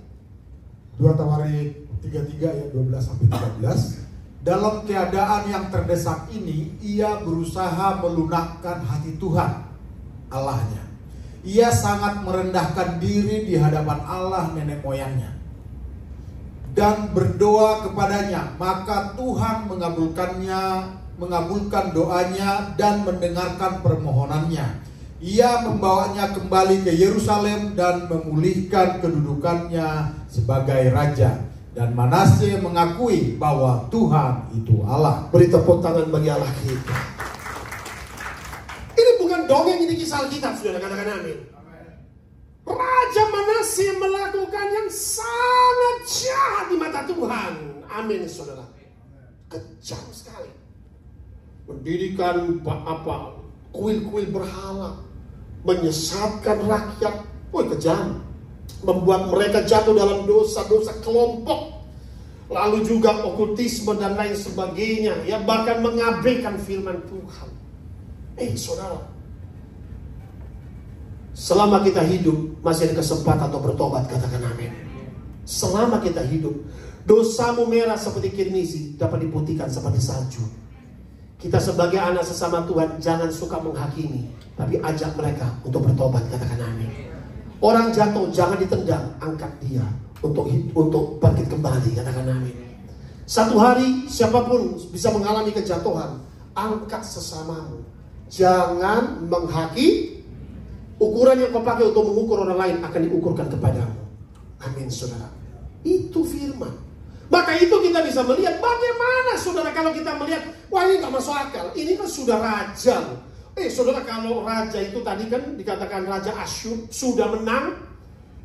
2 Tawarik 33 ayat 12 sampai 13. Dalam keadaan yang terdesak ini, ia berusaha melunakkan hati Tuhan Allahnya. Ia sangat merendahkan diri di hadapan Allah nenek moyangnya dan berdoa kepadanya, maka Tuhan mengabulkan doanya dan mendengarkan permohonannya. Ia membawanya kembali ke Yerusalem dan memulihkan kedudukannya sebagai raja. Dan Manasye mengakui bahwa Tuhan itu Allah. Beri tepuk tangan bagi Allah kita. Ini bukan dongeng, ini kisah Alkitab, saudara, katakan amin. Raja Manasye melakukan yang sangat jahat di mata Tuhan. Amin, saudara. Kejam sekali. Mendirikan kuil-kuil berhala, menyesatkan rakyat. Kejam. Membuat mereka jatuh dalam dosa-dosa kelompok. Lalu juga okultisme dan lain sebagainya. Ya, bahkan mengabaikan firman Tuhan. Saudara, selama kita hidup masih ada kesempatan untuk bertobat, katakan amin. Selama kita hidup, dosamu merah seperti kirmizi dapat diputihkan seperti salju. Kita sebagai anak sesama Tuhan jangan suka menghakimi, tapi ajak mereka untuk bertobat, katakan amin. Orang jatuh jangan ditendang, angkat dia untuk bangkit kembali, katakan amin. Satu hari siapapun bisa mengalami kejatuhan, angkat sesamamu. Jangan menghakimi. Ukuran yang kau pakai untuk mengukur orang lain akan diukurkan kepadamu. Amin, saudara. Itu firman. Maka itu kita bisa melihat bagaimana, saudara, kalau kita melihat, wah ini gak masuk akal. Ini kan sudah raja. Saudara, kalau raja itu tadi kan dikatakan Raja Asyur sudah menang.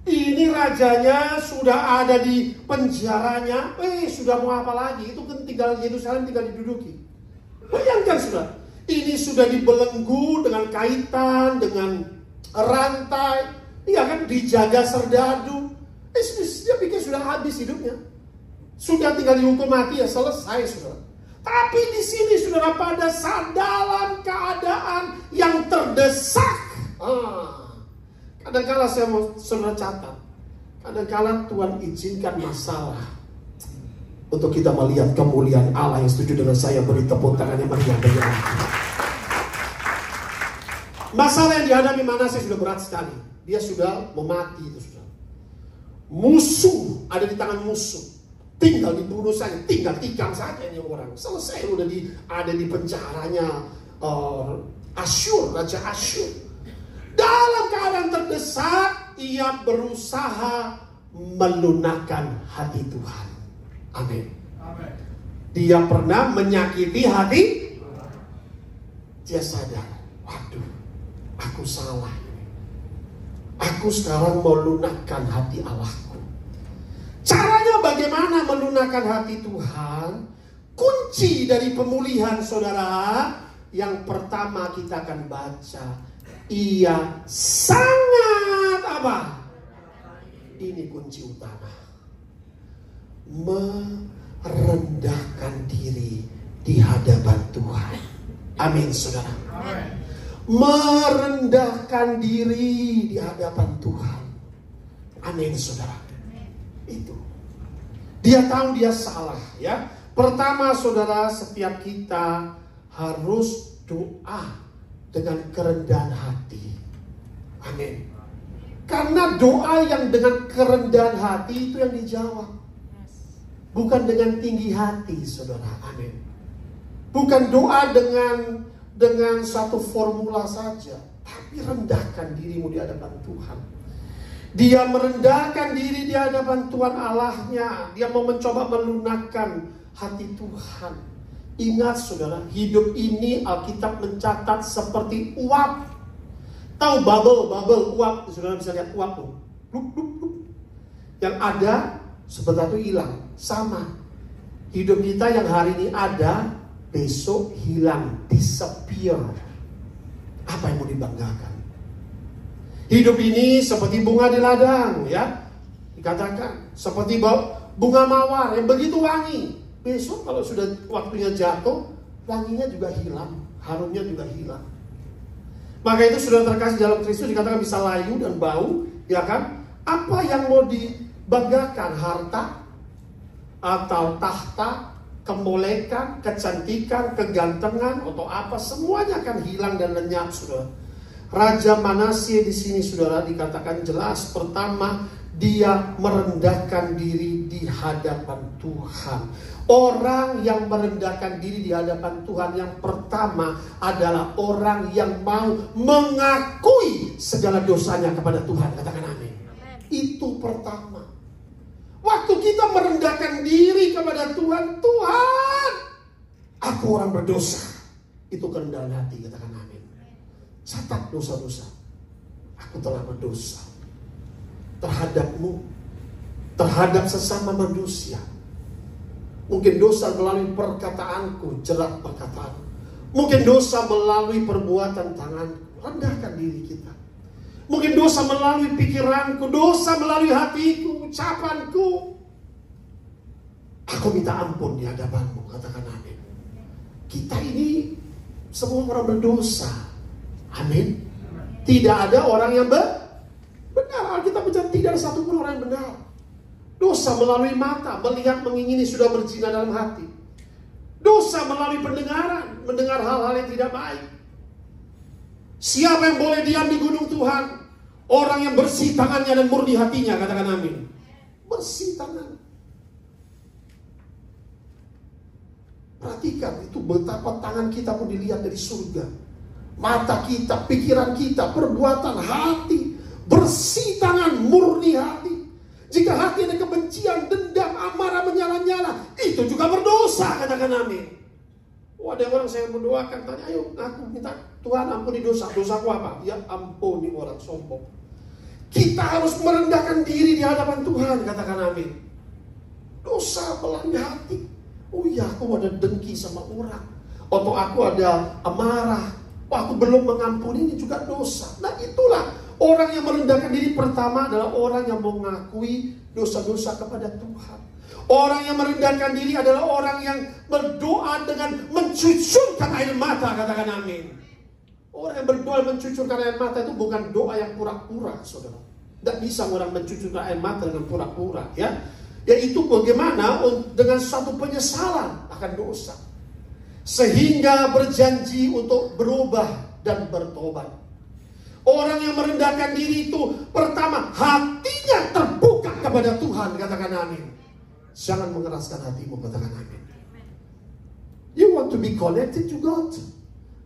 Ini rajanya sudah ada di penjaranya. Sudah mau apa lagi? Itu kan tinggal Yerusalem, tinggal diduduki. Bayangkan, saudara, ini sudah dibelenggu dengan kaitan, dengan rantai. Iya kan, dijaga serdadu. Dia pikir sudah habis hidupnya. Sudah tinggal dihukum mati, ya selesai, saudara. Tapi di sini, saudara, pada saat dalam keadaan yang terdesak. Kadang-kala saya mau saudara catat. Kadang-kala Tuhan izinkan masalah untuk kita melihat kemuliaan Allah. Yang setuju dengan saya, beri tepuk tangan yang meriah bagi Allah. Masalah yang dihadapi Manasye sudah berat sekali. Dia sudah mau mati itu, saudara. Musuh ada di tangan musuh. Tinggal dibunuh saja, tinggal tikam saja ini orang. Selesai, udah ada di penjaranya Asyur, Raja Asyur. Dalam keadaan terdesak, ia berusaha melunakkan hati Tuhan. Amin. Dia pernah menyakiti hati. Dia sadar, waduh, aku salah. Aku sekarang mau lunakkan hati Allahku. Caranya bagaimana melunakkan hati Tuhan? Kunci dari pemulihan, saudara, yang pertama kita akan baca, ia sangat apa? Ini kunci utama. Merendahkan diri di hadapan Tuhan. Amin, saudara. Merendahkan diri di hadapan Tuhan. Amin, saudara. Itu dia tahu dia salah, ya. Pertama, saudara, setiap kita harus doa dengan kerendahan hati. Amin. Karena doa yang dengan kerendahan hati itu yang dijawab, bukan dengan tinggi hati, saudara. Amin. Bukan doa dengan satu formula saja, tapi rendahkan dirimu di hadapan Tuhan. Dia merendahkan diri di hadapan Tuhan Allahnya. Dia mau mencoba melunakkan hati Tuhan. Ingat, saudara, hidup ini Alkitab mencatat seperti uap. Tahu bubble uap, saudara bisa lihat uap tuh. Yang ada sebentar itu hilang. Sama. Hidup kita yang hari ini ada, besok hilang, disappear. Apa yang mau dibanggakan? Hidup ini seperti bunga di ladang, ya. Dikatakan seperti bunga mawar yang begitu wangi. Besok kalau sudah waktunya jatuh, wanginya juga hilang, harumnya juga hilang. Maka itu sudah terkasih dalam Kristus dikatakan bisa layu dan bau, ya kan? Apa yang mau dibanggakan, harta atau tahta, kemolekan, kecantikan, kegantengan atau apa, semuanya akan hilang dan lenyap, saudara. Raja Manasye di sini, saudara, dikatakan jelas pertama dia merendahkan diri di hadapan Tuhan. Orang yang merendahkan diri di hadapan Tuhan yang pertama adalah orang yang mau mengakui segala dosanya kepada Tuhan. Katakan amin. Itu pertama. Waktu kita merendahkan diri kepada Tuhan, Tuhan, aku orang berdosa. Itu kerendahan hati, katakan amin. Catat dosa-dosa. Aku telah berdosa terhadapmu, terhadap sesama manusia. Mungkin dosa melalui perkataanku, jerat perkataan. Mungkin dosa melalui perbuatan tanganku. Rendahkan diri kita. Mungkin dosa melalui pikiranku, dosa melalui hatiku, ucapanku. Aku minta ampun di hadapanmu, katakan amin. Kita ini semua orang berdosa. Amin. Tidak ada orang yang benar. Alkitab bicara tidak ada satupun orang yang benar. Dosa melalui mata, melihat, mengingini, sudah berzina dalam hati. Dosa melalui pendengaran, mendengar hal-hal yang tidak baik. Siapa yang boleh diam di gunung Tuhan? Orang yang bersih tangannya dan murni hatinya, katakan amin. Bersih tangan. Perhatikan itu betapa tangan kita pun dilihat dari surga. Mata kita, pikiran kita, perbuatan hati. Bersih tangan, murni hati. Jika hati ada kebencian, dendam, amarah menyala-nyala, itu juga berdosa, katakan amin. Ada orang saya mendoakan, tanya, ayo aku minta Tuhan ampuni dosa. Dosaku apa? Ya ampuni orang sombong. Kita harus merendahkan diri di hadapan Tuhan, katakan amin. Dosa melalui hati. Oh iya, aku ada dengki sama orang, atau aku ada amarah, aku belum mengampuni, ini juga dosa. Nah itulah orang yang merendahkan diri pertama adalah orang yang mengakui dosa-dosa kepada Tuhan. Orang yang merendahkan diri adalah orang yang berdoa dengan mencucurkan air mata, katakan amin. Orang yang berdoa mencucurkan air mata itu bukan doa yang pura-pura, saudara. Tidak bisa orang mencucurkan air mata dengan pura-pura, ya. Yaitu bagaimana dengan suatu penyesalan akan dosa, sehingga berjanji untuk berubah dan bertobat. Orang yang merendahkan diri itu pertama hatinya terbuka kepada Tuhan, katakan amin. Jangan mengeraskan hatimu, katakan amin. You want to be connected to God.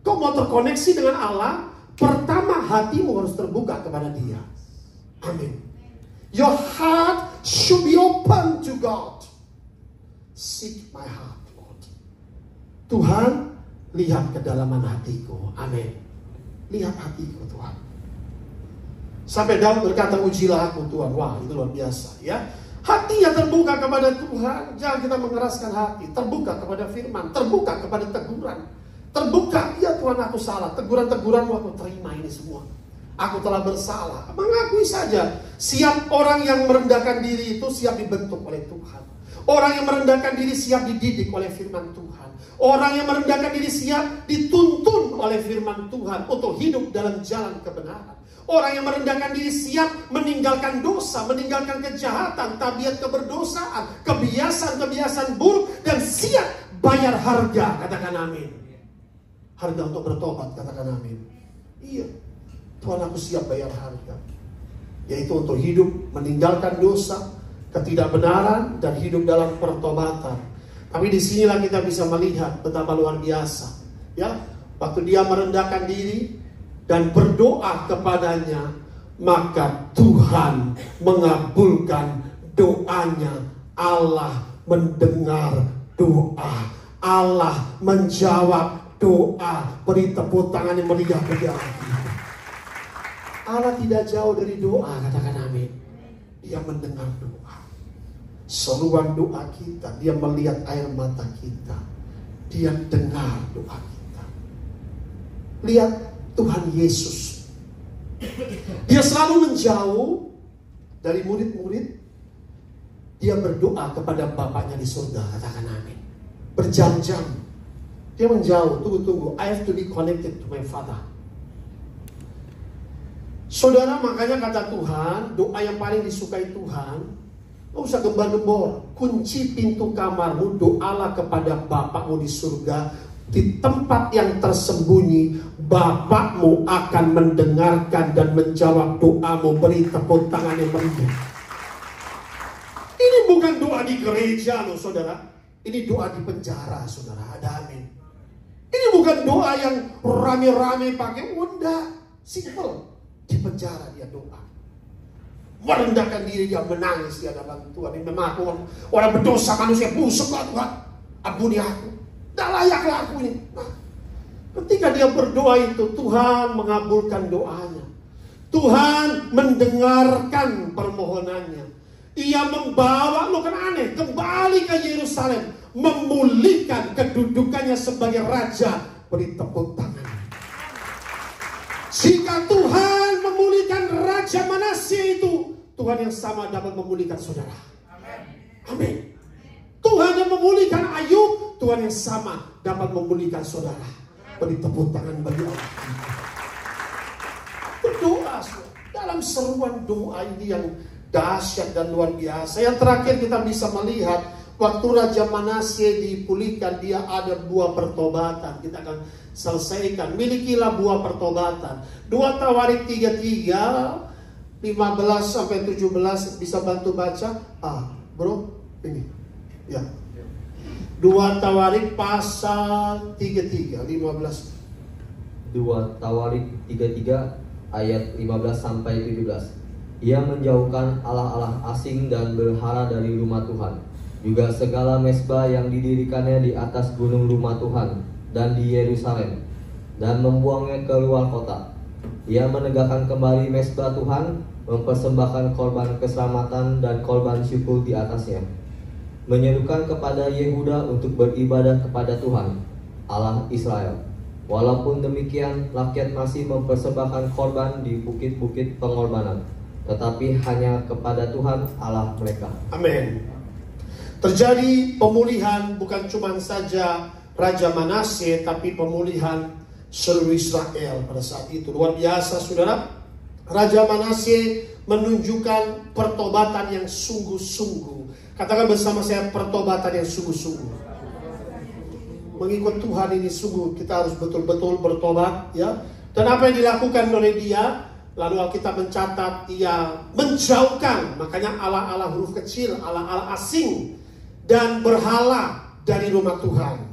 Kau mau terkoneksi dengan Allah, pertama hatimu harus terbuka kepada Dia. Amin. Your heart should be open to God. Seek my heart, Lord. Tuhan, lihat kedalaman hatiku. Amin. Lihat hatiku, Tuhan. Sampai Daud berkata, ujilah aku Tuhan. Wah, itu luar biasa, ya. Hatinya terbuka kepada Tuhan. Jangan kita mengeraskan hati. Terbuka kepada firman, terbuka kepada teguran. Terbuka, ya Tuhan aku salah. Teguran-teguranmu aku terima ini semua. Aku telah bersalah. Mengakui saja. Siap orang yang merendahkan diri itu siap dibentuk oleh Tuhan. Orang yang merendahkan diri siap dididik oleh firman Tuhan. Orang yang merendahkan diri siap dituntun oleh firman Tuhan untuk hidup dalam jalan kebenaran. Orang yang merendahkan diri siap meninggalkan dosa, meninggalkan kejahatan, tabiat keberdosaan, kebiasaan-kebiasaan buruk, dan siap bayar harga, katakan amin. Harga untuk bertobat, katakan amin. Iya, Tuhan aku siap bayar harga. Yaitu untuk hidup, meninggalkan dosa, ketidakbenaran, dan hidup dalam pertobatan. Tapi disinilah kita bisa melihat betapa luar biasa. Ya, waktu dia merendahkan diri dan berdoa kepadanya, maka Tuhan mengabulkan doanya. Allah mendengar doa. Allah menjawab doa. Beri tepuk tangan yang meriah bagi Allah. Allah tidak jauh dari doa, katakan amin. Dia mendengar doa. Seruan doa kita, dia melihat air mata kita. Dia dengar doa kita. Lihat Tuhan Yesus. Dia selalu menjauh dari murid-murid. Dia berdoa kepada Bapaknya di surga, katakan amin. Berjam-jam Dia menjauh, tunggu. I have to be connected to my father. Saudara, makanya kata Tuhan, doa yang paling disukai Tuhan, gak usah gembar-gembor. Kunci pintu kamarmu, doalah kepada Bapakmu di surga. Di tempat yang tersembunyi, Bapakmu akan mendengarkan dan menjawab doamu. Beri tepuk tangan yang meriah. Ini bukan doa di gereja loh saudara. Ini doa di penjara saudara. Ada amin. Ini bukan doa yang rame-rame pakai unda. Simple. Di penjara dia doa. Merendahkan diri, dia menangis di hadapan Tuhan. Ini memang aku orang berdosa, manusia busuk lah Tuhan. Ampuni aku. Tak layaklah aku ini. Nah, ketika dia berdoa itu, Tuhan mengabulkan doanya. Tuhan mendengarkan permohonannya. Ia membawa, lo kan aneh, kembali ke Yerusalem, memulihkan kedudukannya sebagai raja. Beri tepuk tangan. Jika Tuhan memulihkan Raja Manasye itu, Tuhan yang sama dapat memulihkan saudara. Amin. Tuhan yang memulihkan Ayub, Tuhan yang sama dapat memulihkan saudara. Beri tepuk tangan bagi Allah. Berdoa dalam seruan doa ini yang dahsyat dan luar biasa. Yang terakhir kita bisa melihat waktu Raja Manasye dipulihkan, dia ada buah pertobatan. Kita akan selesaikan. Milikilah buah pertobatan. 2 Tawarik 33 15-17 bisa bantu baca? Bro, ini. Ya. 2 Tawarik pasal 33 15. 2 Tawarik 33 ayat 15-17. Ia menjauhkan allah-allah asing dan berhala dari rumah Tuhan, juga segala mezbah yang didirikannya di atas gunung rumah Tuhan dan di Yerusalem, dan membuangnya ke luar kota. Ia menegakkan kembali mezbah Tuhan, mempersembahkan korban keselamatan dan korban syukur di atasnya, menyerukan kepada Yehuda untuk beribadah kepada Tuhan, Allah Israel. Walaupun demikian, rakyat masih mempersembahkan korban di bukit-bukit pengorbanan, tetapi hanya kepada Tuhan Allah mereka. Amin. Terjadi pemulihan bukan cuma saja Raja Manasye, tapi pemulihan seluruh Israel pada saat itu. Luar biasa saudara. Raja Manasye menunjukkan pertobatan yang sungguh-sungguh. Katakan bersama saya, pertobatan yang sungguh-sungguh. Mengikut Tuhan ini sungguh kita harus betul-betul bertobat ya. Dan apa yang dilakukan oleh dia, lalu Alkitab mencatat ia menjauhkan, makanya Allah-Allah huruf kecil, Allah-Allah asing dan berhala dari rumah Tuhan.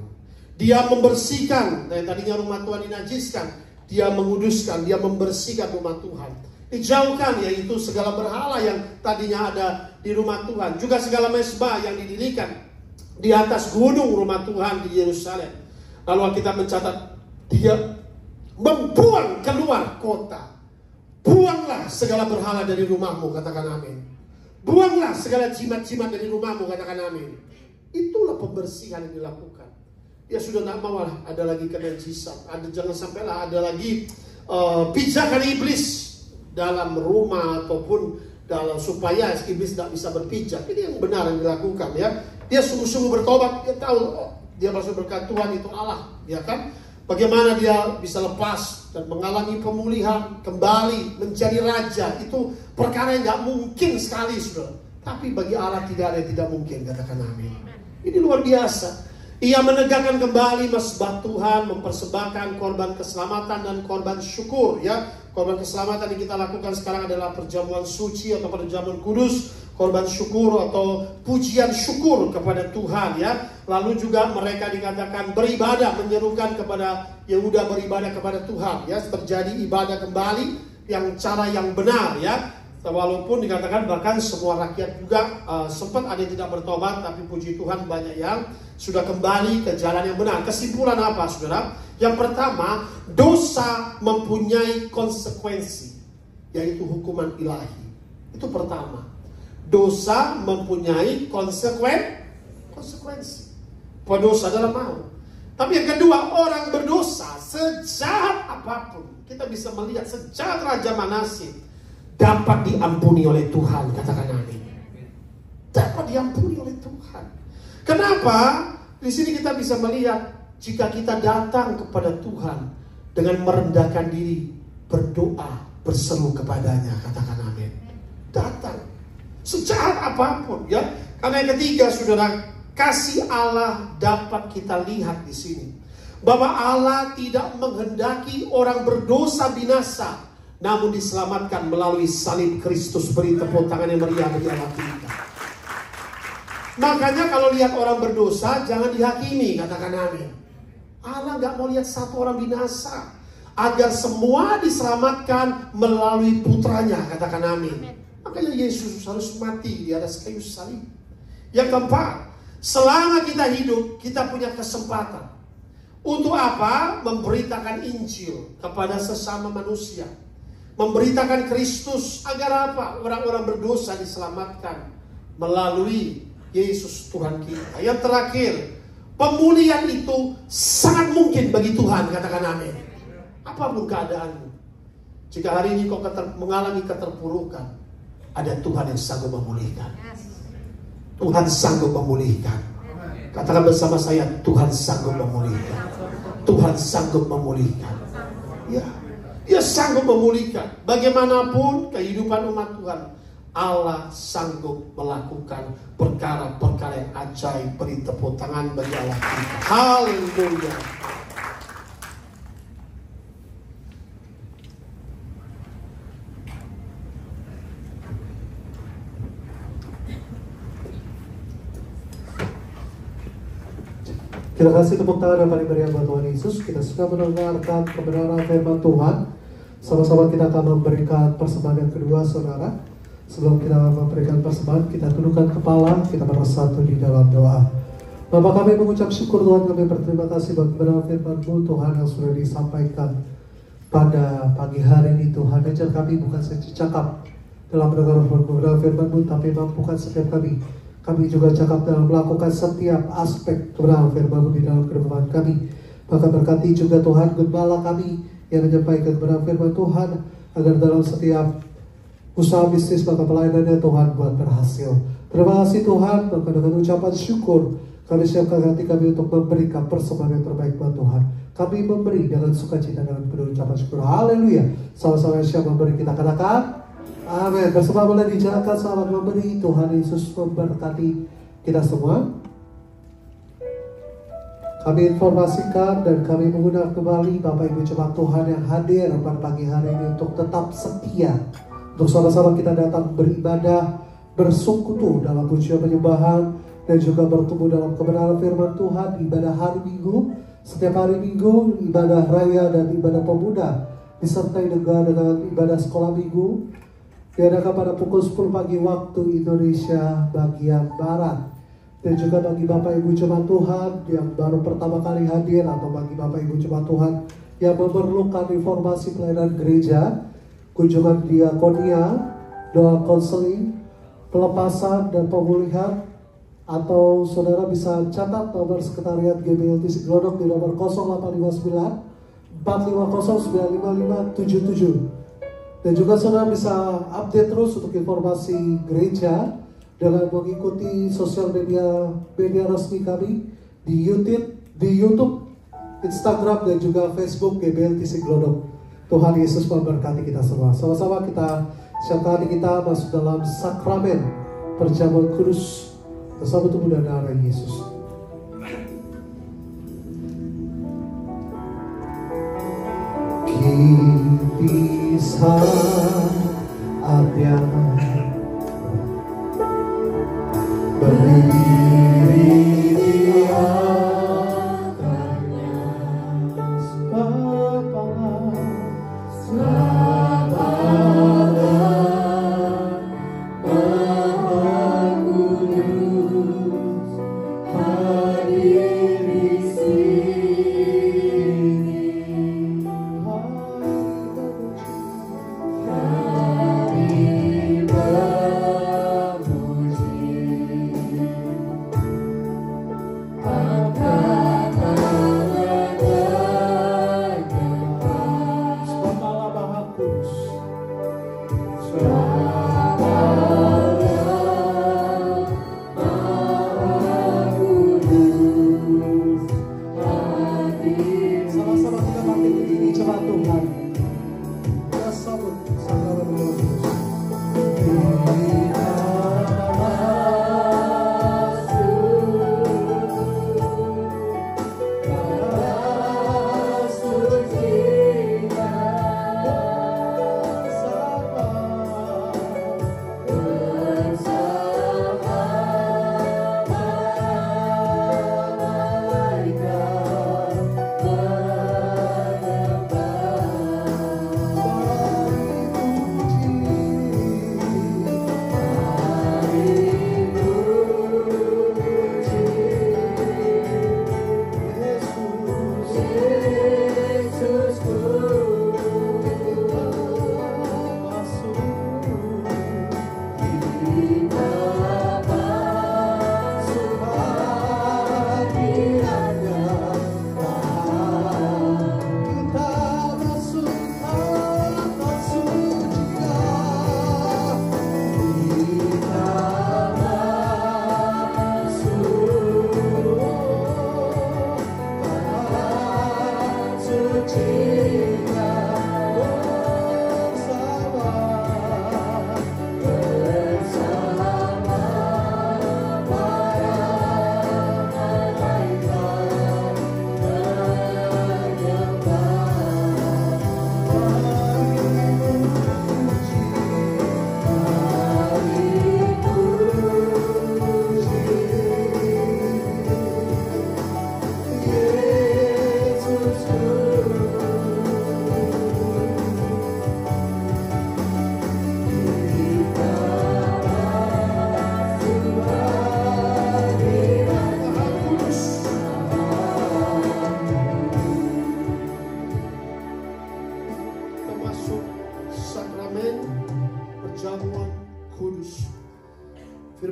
Dia membersihkan, dari tadinya rumah Tuhan dinajiskan, dia menguduskan, dia membersihkan rumah Tuhan. Dijauhkan, yaitu segala berhala yang tadinya ada di rumah Tuhan, juga segala mezbah yang didirikan di atas gunung rumah Tuhan di Yerusalem. Lalu kita mencatat dia membuang keluar kota. Buanglah segala berhala dari rumahmu, katakan amin. Buanglah segala jimat-jimat dari rumahmu, katakan amin. Itulah pembersihan yang dilakukan. Dia sudah tidak mau ada lagi kenajisan. Jangan sampailah ada lagi pijakan iblis dalam rumah ataupun dalam, supaya iblis tidak bisa berpijak. Ini yang benar yang dilakukan ya. Dia sungguh-sungguh bertobat. Dia tahu dia masuk berkat Tuhan itu Allah, ya kan? Bagaimana dia bisa lepas dan mengalami pemulihan, kembali menjadi raja. Itu perkara yang tidak mungkin sekali, saudara. Tapi bagi Allah tidak ada yang tidak mungkin, katakan amin. Ini luar biasa. Ia menegakkan kembali mezbah Tuhan, mempersembahkan korban keselamatan dan korban syukur. Ya, korban keselamatan yang kita lakukan sekarang adalah perjamuan suci atau perjamuan kudus, korban syukur atau pujian syukur kepada Tuhan. Ya, lalu juga mereka dikatakan beribadah, menyerukan kepada Yehuda beribadah kepada Tuhan. Ya, terjadi ibadah kembali yang cara yang benar. Ya. Walaupun dikatakan bahkan semua rakyat juga sempat ada yang tidak bertobat, tapi puji Tuhan banyak yang sudah kembali ke jalan yang benar. Kesimpulan apa, saudara? Yang pertama, dosa mempunyai konsekuensi, yaitu hukuman ilahi. Itu pertama. Dosa mempunyai konsekuensi. Pendosa adalah mau. Tapi yang kedua, orang berdosa sejahat apapun, kita bisa melihat sejahat Raja Manasye dapat diampuni oleh Tuhan, katakan amin. Dapat diampuni oleh Tuhan. Kenapa? Di sini kita bisa melihat jika kita datang kepada Tuhan dengan merendahkan diri, berdoa, berseru kepadanya, katakan amin. Datang sejahat apapun, ya. Karena yang ketiga, saudara, kasih Allah dapat kita lihat di sini, bahwa Allah tidak menghendaki orang berdosa binasa, namun diselamatkan melalui salib Kristus. Beri tepuk tangan yang meriah bagi Allah kita. Makanya kalau lihat orang berdosa, jangan dihakimi, katakan amin. Allah nggak mau lihat satu orang binasa, agar semua diselamatkan melalui putranya, katakan amin. Makanya Yesus harus mati di atas kayu salib. Yang keempat, selama kita hidup, kita punya kesempatan. Untuk apa? Memberitakan Injil kepada sesama manusia. Memberitakan Kristus, agar apa? Orang-orang berdosa diselamatkan melalui Yesus Tuhan kita. Yang terakhir, pemulihan itu sangat mungkin bagi Tuhan, katakan amin. Apapun keadaanmu, jika hari ini kau mengalami keterpurukan, ada Tuhan yang sanggup memulihkan. Tuhan sanggup memulihkan. Katakan bersama saya, Tuhan sanggup memulihkan. Tuhan sanggup memulihkan. Ya, Dia sanggup memulihkan. Bagaimanapun kehidupan umat Tuhan, Allah sanggup melakukan perkara-perkara yang ajaib. Beri tepuk tangan bagi Allah kita. Haleluya. Kita kasih tepuk tangan yang paling meriah buat Tuhan Yesus. Kita sudah mendengarkan kebenaran firman Tuhan. Sama-sama kita akan memberikan persembahan yang kedua, saudara. Sebelum kita memberikan persembahan, kita tundukkan kepala, kita bersatu di dalam doa. Bapa, kami mengucap syukur Tuhan, kami berterima kasih buat kebenaran firman-Mu Tuhan yang sudah disampaikan pada pagi hari ini Tuhan. Ajar kami bukan saja cakap dalam mendengar kebenaran firman-Mu, tapi mampukan setiap kami juga cakap dalam melakukan setiap aspek kebenaran firman-Mu di dalam kehidupan kami. Maka berkati juga Tuhan gembala kami yang menyampaikan kebenaran firman Tuhan, agar dalam setiap usaha bisnis maka pelayanannya Tuhan buat berhasil. Terima kasih Tuhan, maka dengan ucapan syukur kami siapkan hati kami untuk memberikan persembahan yang terbaik buat Tuhan. Kami memberi dengan sukacita dengan penuh ucapan syukur. Haleluya. Sama-sama siap memberi, kita katakan amin. Bersama boleh dijalankan selamat memberi. Tuhan Yesus memberkati kita semua. Kami informasikan dan kami mengundang kembali Bapak Ibu jemaat Tuhan yang hadir pada pagi hari ini untuk tetap setia, untuk sama-sama kita datang beribadah, bersekutu dalam pujian penyembahan, dan juga bertumbuh dalam kebenaran firman Tuhan. Ibadah hari Minggu, setiap hari Minggu, ibadah raya dan ibadah pemuda, disertai dengan ibadah sekolah Minggu, diadakan pada pukul 10 pagi waktu Indonesia bagian Barat. Dan juga bagi Bapak Ibu jemaat Tuhan yang baru pertama kali hadir, atau bagi Bapak Ibu jemaat Tuhan yang memerlukan informasi pelayanan gereja, kunjungan diakonia, doa konseling, pelepasan dan pemulihan, atau saudara bisa catat nomor sekretariat GBLTC Glodok di nomor 0859 450 95577. Dan juga saudara bisa update terus untuk informasi gereja dengan mengikuti sosial media resmi kami di YouTube, Instagram, dan juga Facebook GBLTC Glodok. Tuhan Yesus memberkati kita semua. Sama-sama kita siapkan hati kita masuk dalam sakramen perjamuan kudus bersama tubuh dan darah Yesus. Kisah Abia berdiri di atasnya,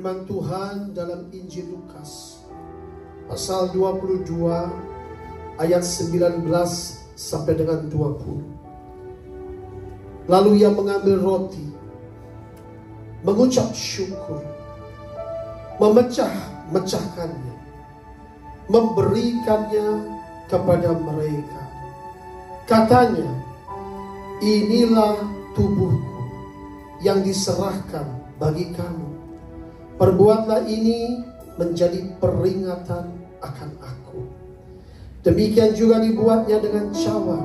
firman Tuhan dalam Injil Lukas pasal 22 ayat 19 sampai dengan 20. Lalu ia mengambil roti, mengucap syukur, memecah-mecahkannya, memberikannya kepada mereka. Katanya, inilah tubuhku yang diserahkan bagi kamu. Perbuatlah ini menjadi peringatan akan aku. Demikian juga dibuatnya dengan cawan.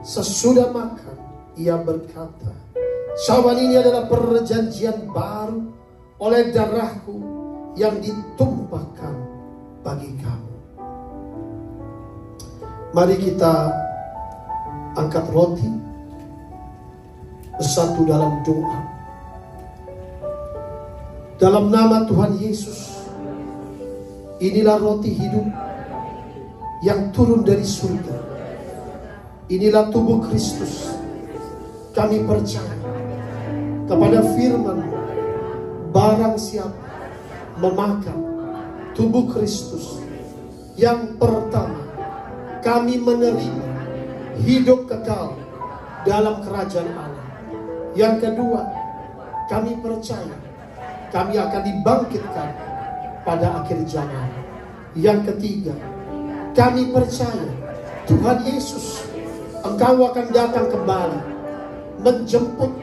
Sesudah makan, ia berkata, cawan ini adalah perjanjian baru oleh darahku yang ditumpahkan bagi kamu. Mari kita angkat roti bersatu dalam doa. Dalam nama Tuhan Yesus, inilah roti hidup yang turun dari surga. Inilah tubuh Kristus. Kami percaya kepada firman, barang siapa memakan tubuh Kristus, yang pertama kami menerima hidup kekal dalam kerajaan Allah. Yang kedua, kami percaya kami akan dibangkitkan pada akhir zaman. Yang ketiga, kami percaya Tuhan Yesus, Engkau akan datang kembali menjemput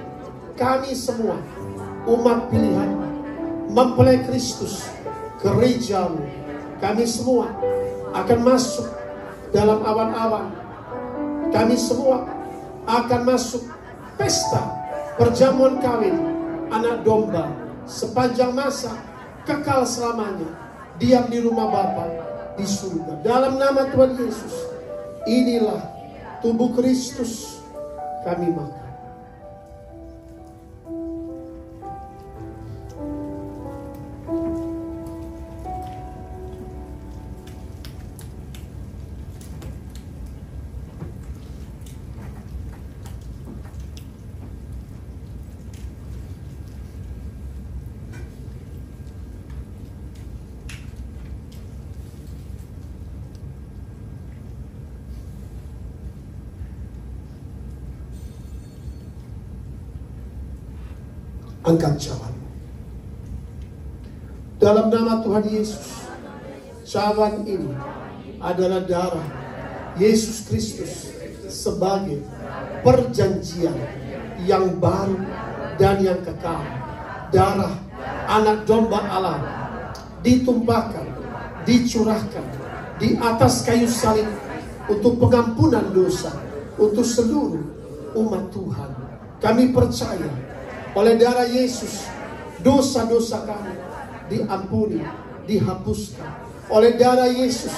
kami semua, umat pilihan, mempelai Kristus, gerejamu. Kami semua akan masuk dalam awan-awan. Kami semua akan masuk pesta perjamuan kawin anak domba sepanjang masa, kekal selamanya, diam di rumah Bapa di surga. Dalam nama Tuhan Yesus, inilah tubuh Kristus, kami makan. Angkat cawan. Dalam nama Tuhan Yesus, cawan ini adalah darah Yesus Kristus sebagai perjanjian yang baru dan yang kekal. Darah anak domba Allah ditumpahkan, dicurahkan di atas kayu salib untuk pengampunan dosa untuk seluruh umat Tuhan. Kami percaya oleh darah Yesus, dosa-dosa kami diampuni, dihapuskan. Oleh darah Yesus,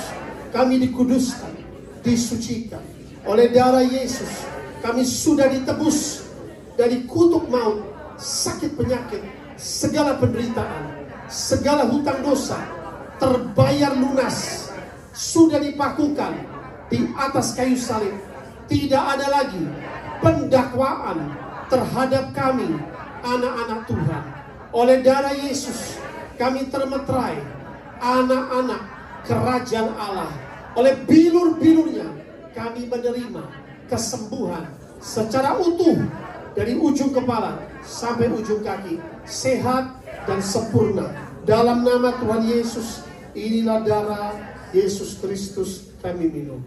kami dikuduskan, disucikan. Oleh darah Yesus, kami sudah ditebus dari kutuk maut, sakit penyakit, segala penderitaan, segala hutang dosa, terbayar lunas, sudah dipakukan di atas kayu salib. Tidak ada lagi pendakwaan terhadap kami, anak-anak Tuhan. Oleh darah Yesus, kami termeterai anak-anak kerajaan Allah. Oleh bilur-bilurnya, kami menerima kesembuhan secara utuh dari ujung kepala sampai ujung kaki, sehat dan sempurna. Dalam nama Tuhan Yesus, inilah darah Yesus Kristus kami minum.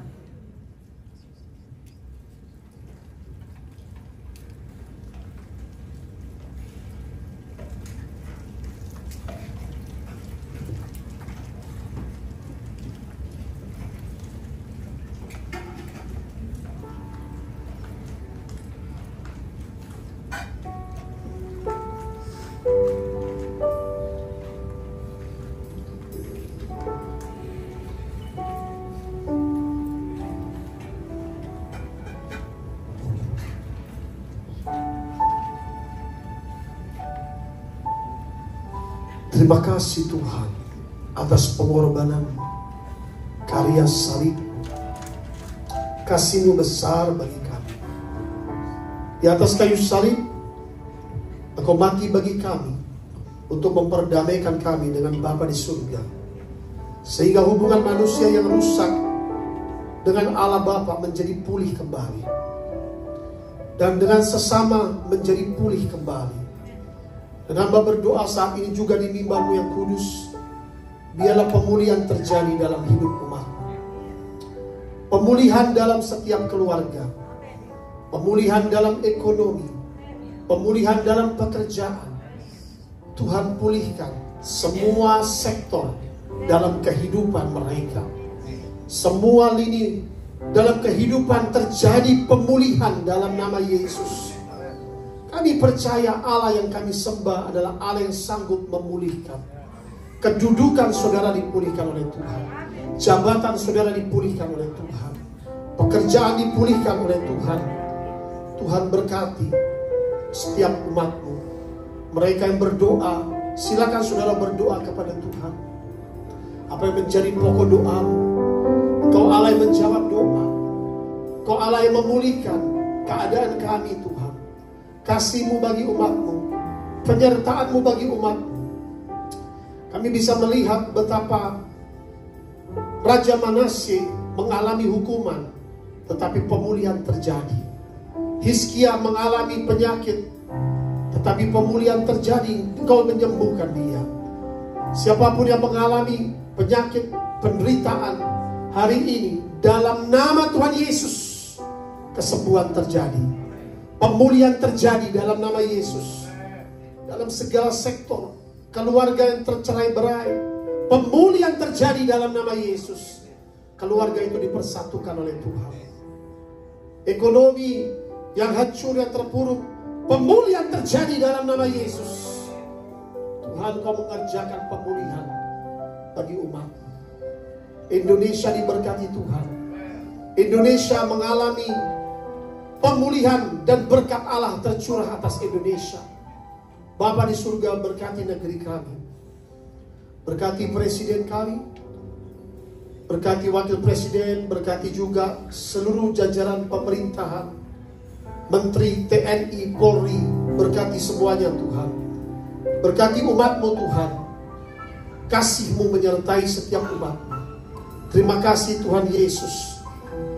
Terima kasih Tuhan atas pengorbanan karya salib. Kasih-Mu besar bagi kami. Di atas kayu salib, Engkau mati bagi kami. untuk memperdamaikan kami dengan Bapa di surga. Sehingga hubungan manusia yang rusak dengan Allah Bapa menjadi pulih kembali. Dan dengan sesama menjadi pulih kembali. Dan hamba berdoa saat ini juga di mimbar-Mu yang kudus, biarlah pemulihan terjadi dalam hidup umat. Pemulihan dalam setiap keluarga, pemulihan dalam ekonomi, pemulihan dalam pekerjaan. Tuhan pulihkan semua sektor dalam kehidupan mereka. Semua lini dalam kehidupan terjadi pemulihan dalam nama Yesus. Kami percaya Allah yang kami sembah adalah Allah yang sanggup memulihkan. Kedudukan saudara dipulihkan oleh Tuhan. Jabatan saudara dipulihkan oleh Tuhan. Pekerjaan dipulihkan oleh Tuhan. Tuhan berkati setiap umat-Mu. Mereka yang berdoa, silakan saudara berdoa kepada Tuhan. Apa yang menjadi pokok doamu? Kau Allah yang menjawab doa. Kau Allah yang memulihkan keadaan kami Tuhan. Kasih-Mu bagi umat-Mu, penyertaan-Mu bagi umat-Mu. Kami bisa melihat betapa Raja Manasye mengalami hukuman, tetapi pemulihan terjadi. Hizkia mengalami penyakit, tetapi pemulihan terjadi. Engkau menyembuhkan dia. Siapapun yang mengalami penyakit, penderitaan hari ini, dalam nama Tuhan Yesus, kesembuhan terjadi. Pemulihan terjadi dalam nama Yesus. Dalam segala sektor, keluarga yang tercerai-berai, pemulihan terjadi dalam nama Yesus. Keluarga itu dipersatukan oleh Tuhan. Ekonomi yang hancur, yang terpuruk, pemulihan terjadi dalam nama Yesus. Tuhan, Kau mengerjakan pemulihan bagi umat. Indonesia diberkati Tuhan. Indonesia mengalami pemulihan dan berkat Allah tercurah atas Indonesia. Bapa di surga, berkati negeri kami. Berkati presiden kami. Berkati wakil presiden. Berkati juga seluruh jajaran pemerintahan. Menteri, TNI, Polri. Berkati semuanya Tuhan. Berkati umat-Mu Tuhan. Kasih-Mu menyertai setiap umat-Mu. Terima kasih Tuhan Yesus.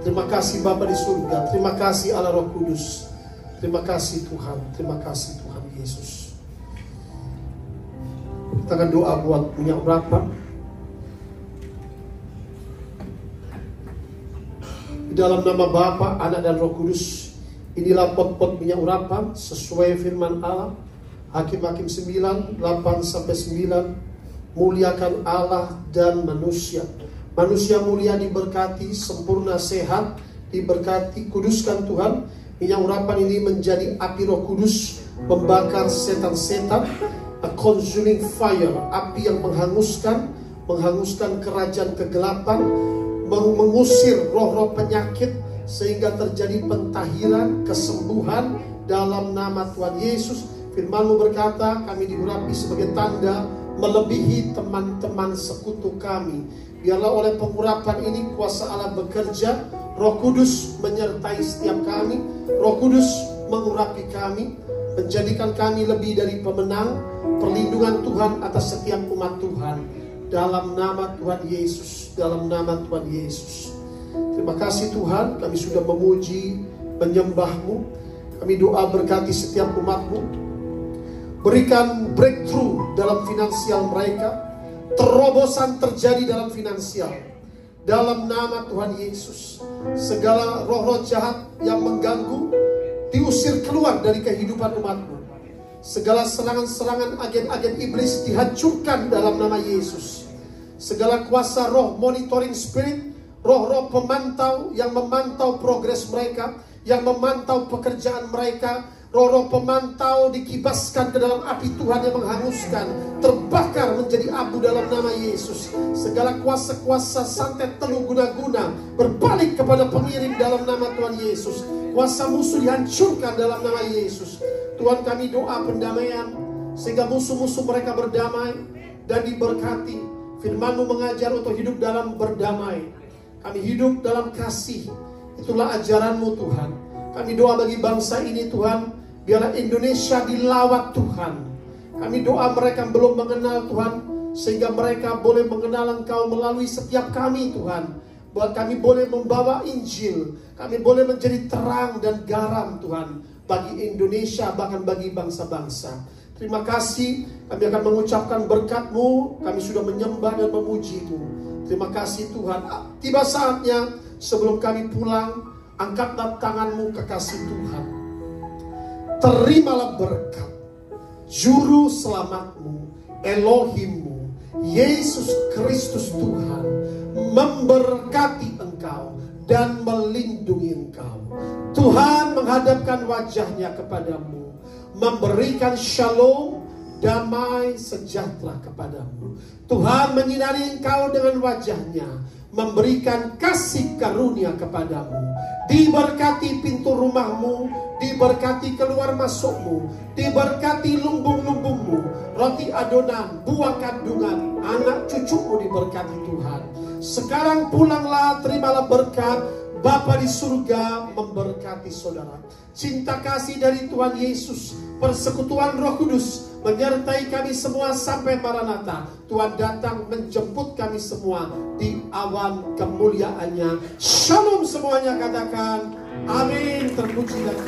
Terima kasih Bapa di surga. Terima kasih Allah Roh Kudus. Terima kasih Tuhan. Terima kasih Tuhan Yesus. Kita akan doa buat minyak urapan. Di dalam nama Bapa, Anak dan Roh Kudus. Inilah pot-pot minyak urapan sesuai firman Allah. Hakim-Hakim 9, 8-9. Muliakan Allah dan manusia. Manusia mulia diberkati, sempurna sehat, diberkati, kuduskan Tuhan. Minyak urapan ini menjadi api Roh Kudus, membakar setan-setan, a consuming fire, api yang menghanguskan kerajaan kegelapan, mengusir roh-roh penyakit, sehingga terjadi pentahiran, kesembuhan dalam nama Tuhan Yesus. Firman-Mu berkata, kami diurapi sebagai tanda melebihi teman-teman sekutu kami. Biarlah oleh pengurapan ini kuasa Allah bekerja. Roh Kudus menyertai setiap kami. Roh Kudus mengurapi kami, menjadikan kami lebih dari pemenang. Perlindungan Tuhan atas setiap umat Tuhan. Dalam nama Tuhan Yesus. Dalam nama Tuhan Yesus. Terima kasih Tuhan, kami sudah memuji, menyembah-Mu. Kami doa berkati setiap umat-Mu. Berikan breakthrough dalam finansial mereka. Terobosan terjadi dalam finansial. Dalam nama Tuhan Yesus. Segala roh-roh jahat yang mengganggu diusir keluar dari kehidupan umat-Mu. Segala serangan-serangan agen-agen iblis dihancurkan dalam nama Yesus. Segala kuasa roh monitoring spirit, roh-roh pemantau yang memantau progres mereka, yang memantau pekerjaan mereka, roh-roh pemantau dikibaskan ke dalam api Tuhan yang menghanguskan, terbakar menjadi abu dalam nama Yesus. Segala kuasa-kuasa santet teluh guna-guna berbalik kepada pengirim dalam nama Tuhan Yesus. Kuasa musuh dihancurkan dalam nama Yesus. Tuhan, kami doa pendamaian sehingga musuh-musuh mereka berdamai dan diberkati. Firman-Mu mengajar untuk hidup dalam berdamai. Kami hidup dalam kasih. Itulah ajaran-Mu Tuhan. Kami doa bagi bangsa ini Tuhan, biarlah Indonesia dilawat Tuhan. Kami doa mereka yang belum mengenal Tuhan, sehingga mereka boleh mengenal Engkau melalui setiap kami Tuhan. Buat kami boleh membawa Injil, kami boleh menjadi terang dan garam Tuhan, bagi Indonesia, bahkan bagi bangsa-bangsa. Terima kasih, kami akan mengucapkan berkat-Mu, kami sudah menyembah dan memuji-Mu. Terima kasih Tuhan. Tiba saatnya sebelum kami pulang, angkatlah tangan-Mu kekasih Tuhan. Terimalah berkat Juru Selamat-Mu, Elohim-Mu, Yesus Kristus Tuhan, memberkati engkau dan melindungi engkau. Tuhan menghadapkan wajahnya kepadamu, memberikan shalom, damai sejahtera kepadamu. Tuhan menyinari engkau dengan wajahnya, memberikan kasih karunia kepadamu. Diberkati pintu rumahmu, diberkati keluar masukmu, diberkati lumbung-lumbungmu, roti adonan, buah kandungan, anak cucumu diberkati Tuhan. Sekarang pulanglah, terimalah berkat. Bapa di surga memberkati saudara. Cinta kasih dari Tuhan Yesus, persekutuan Roh Kudus menyertai kami semua sampai Maranatha. Tuhan datang menjemput kami semua di awan kemuliaannya. Shalom semuanya, katakan amin. Terpuji dan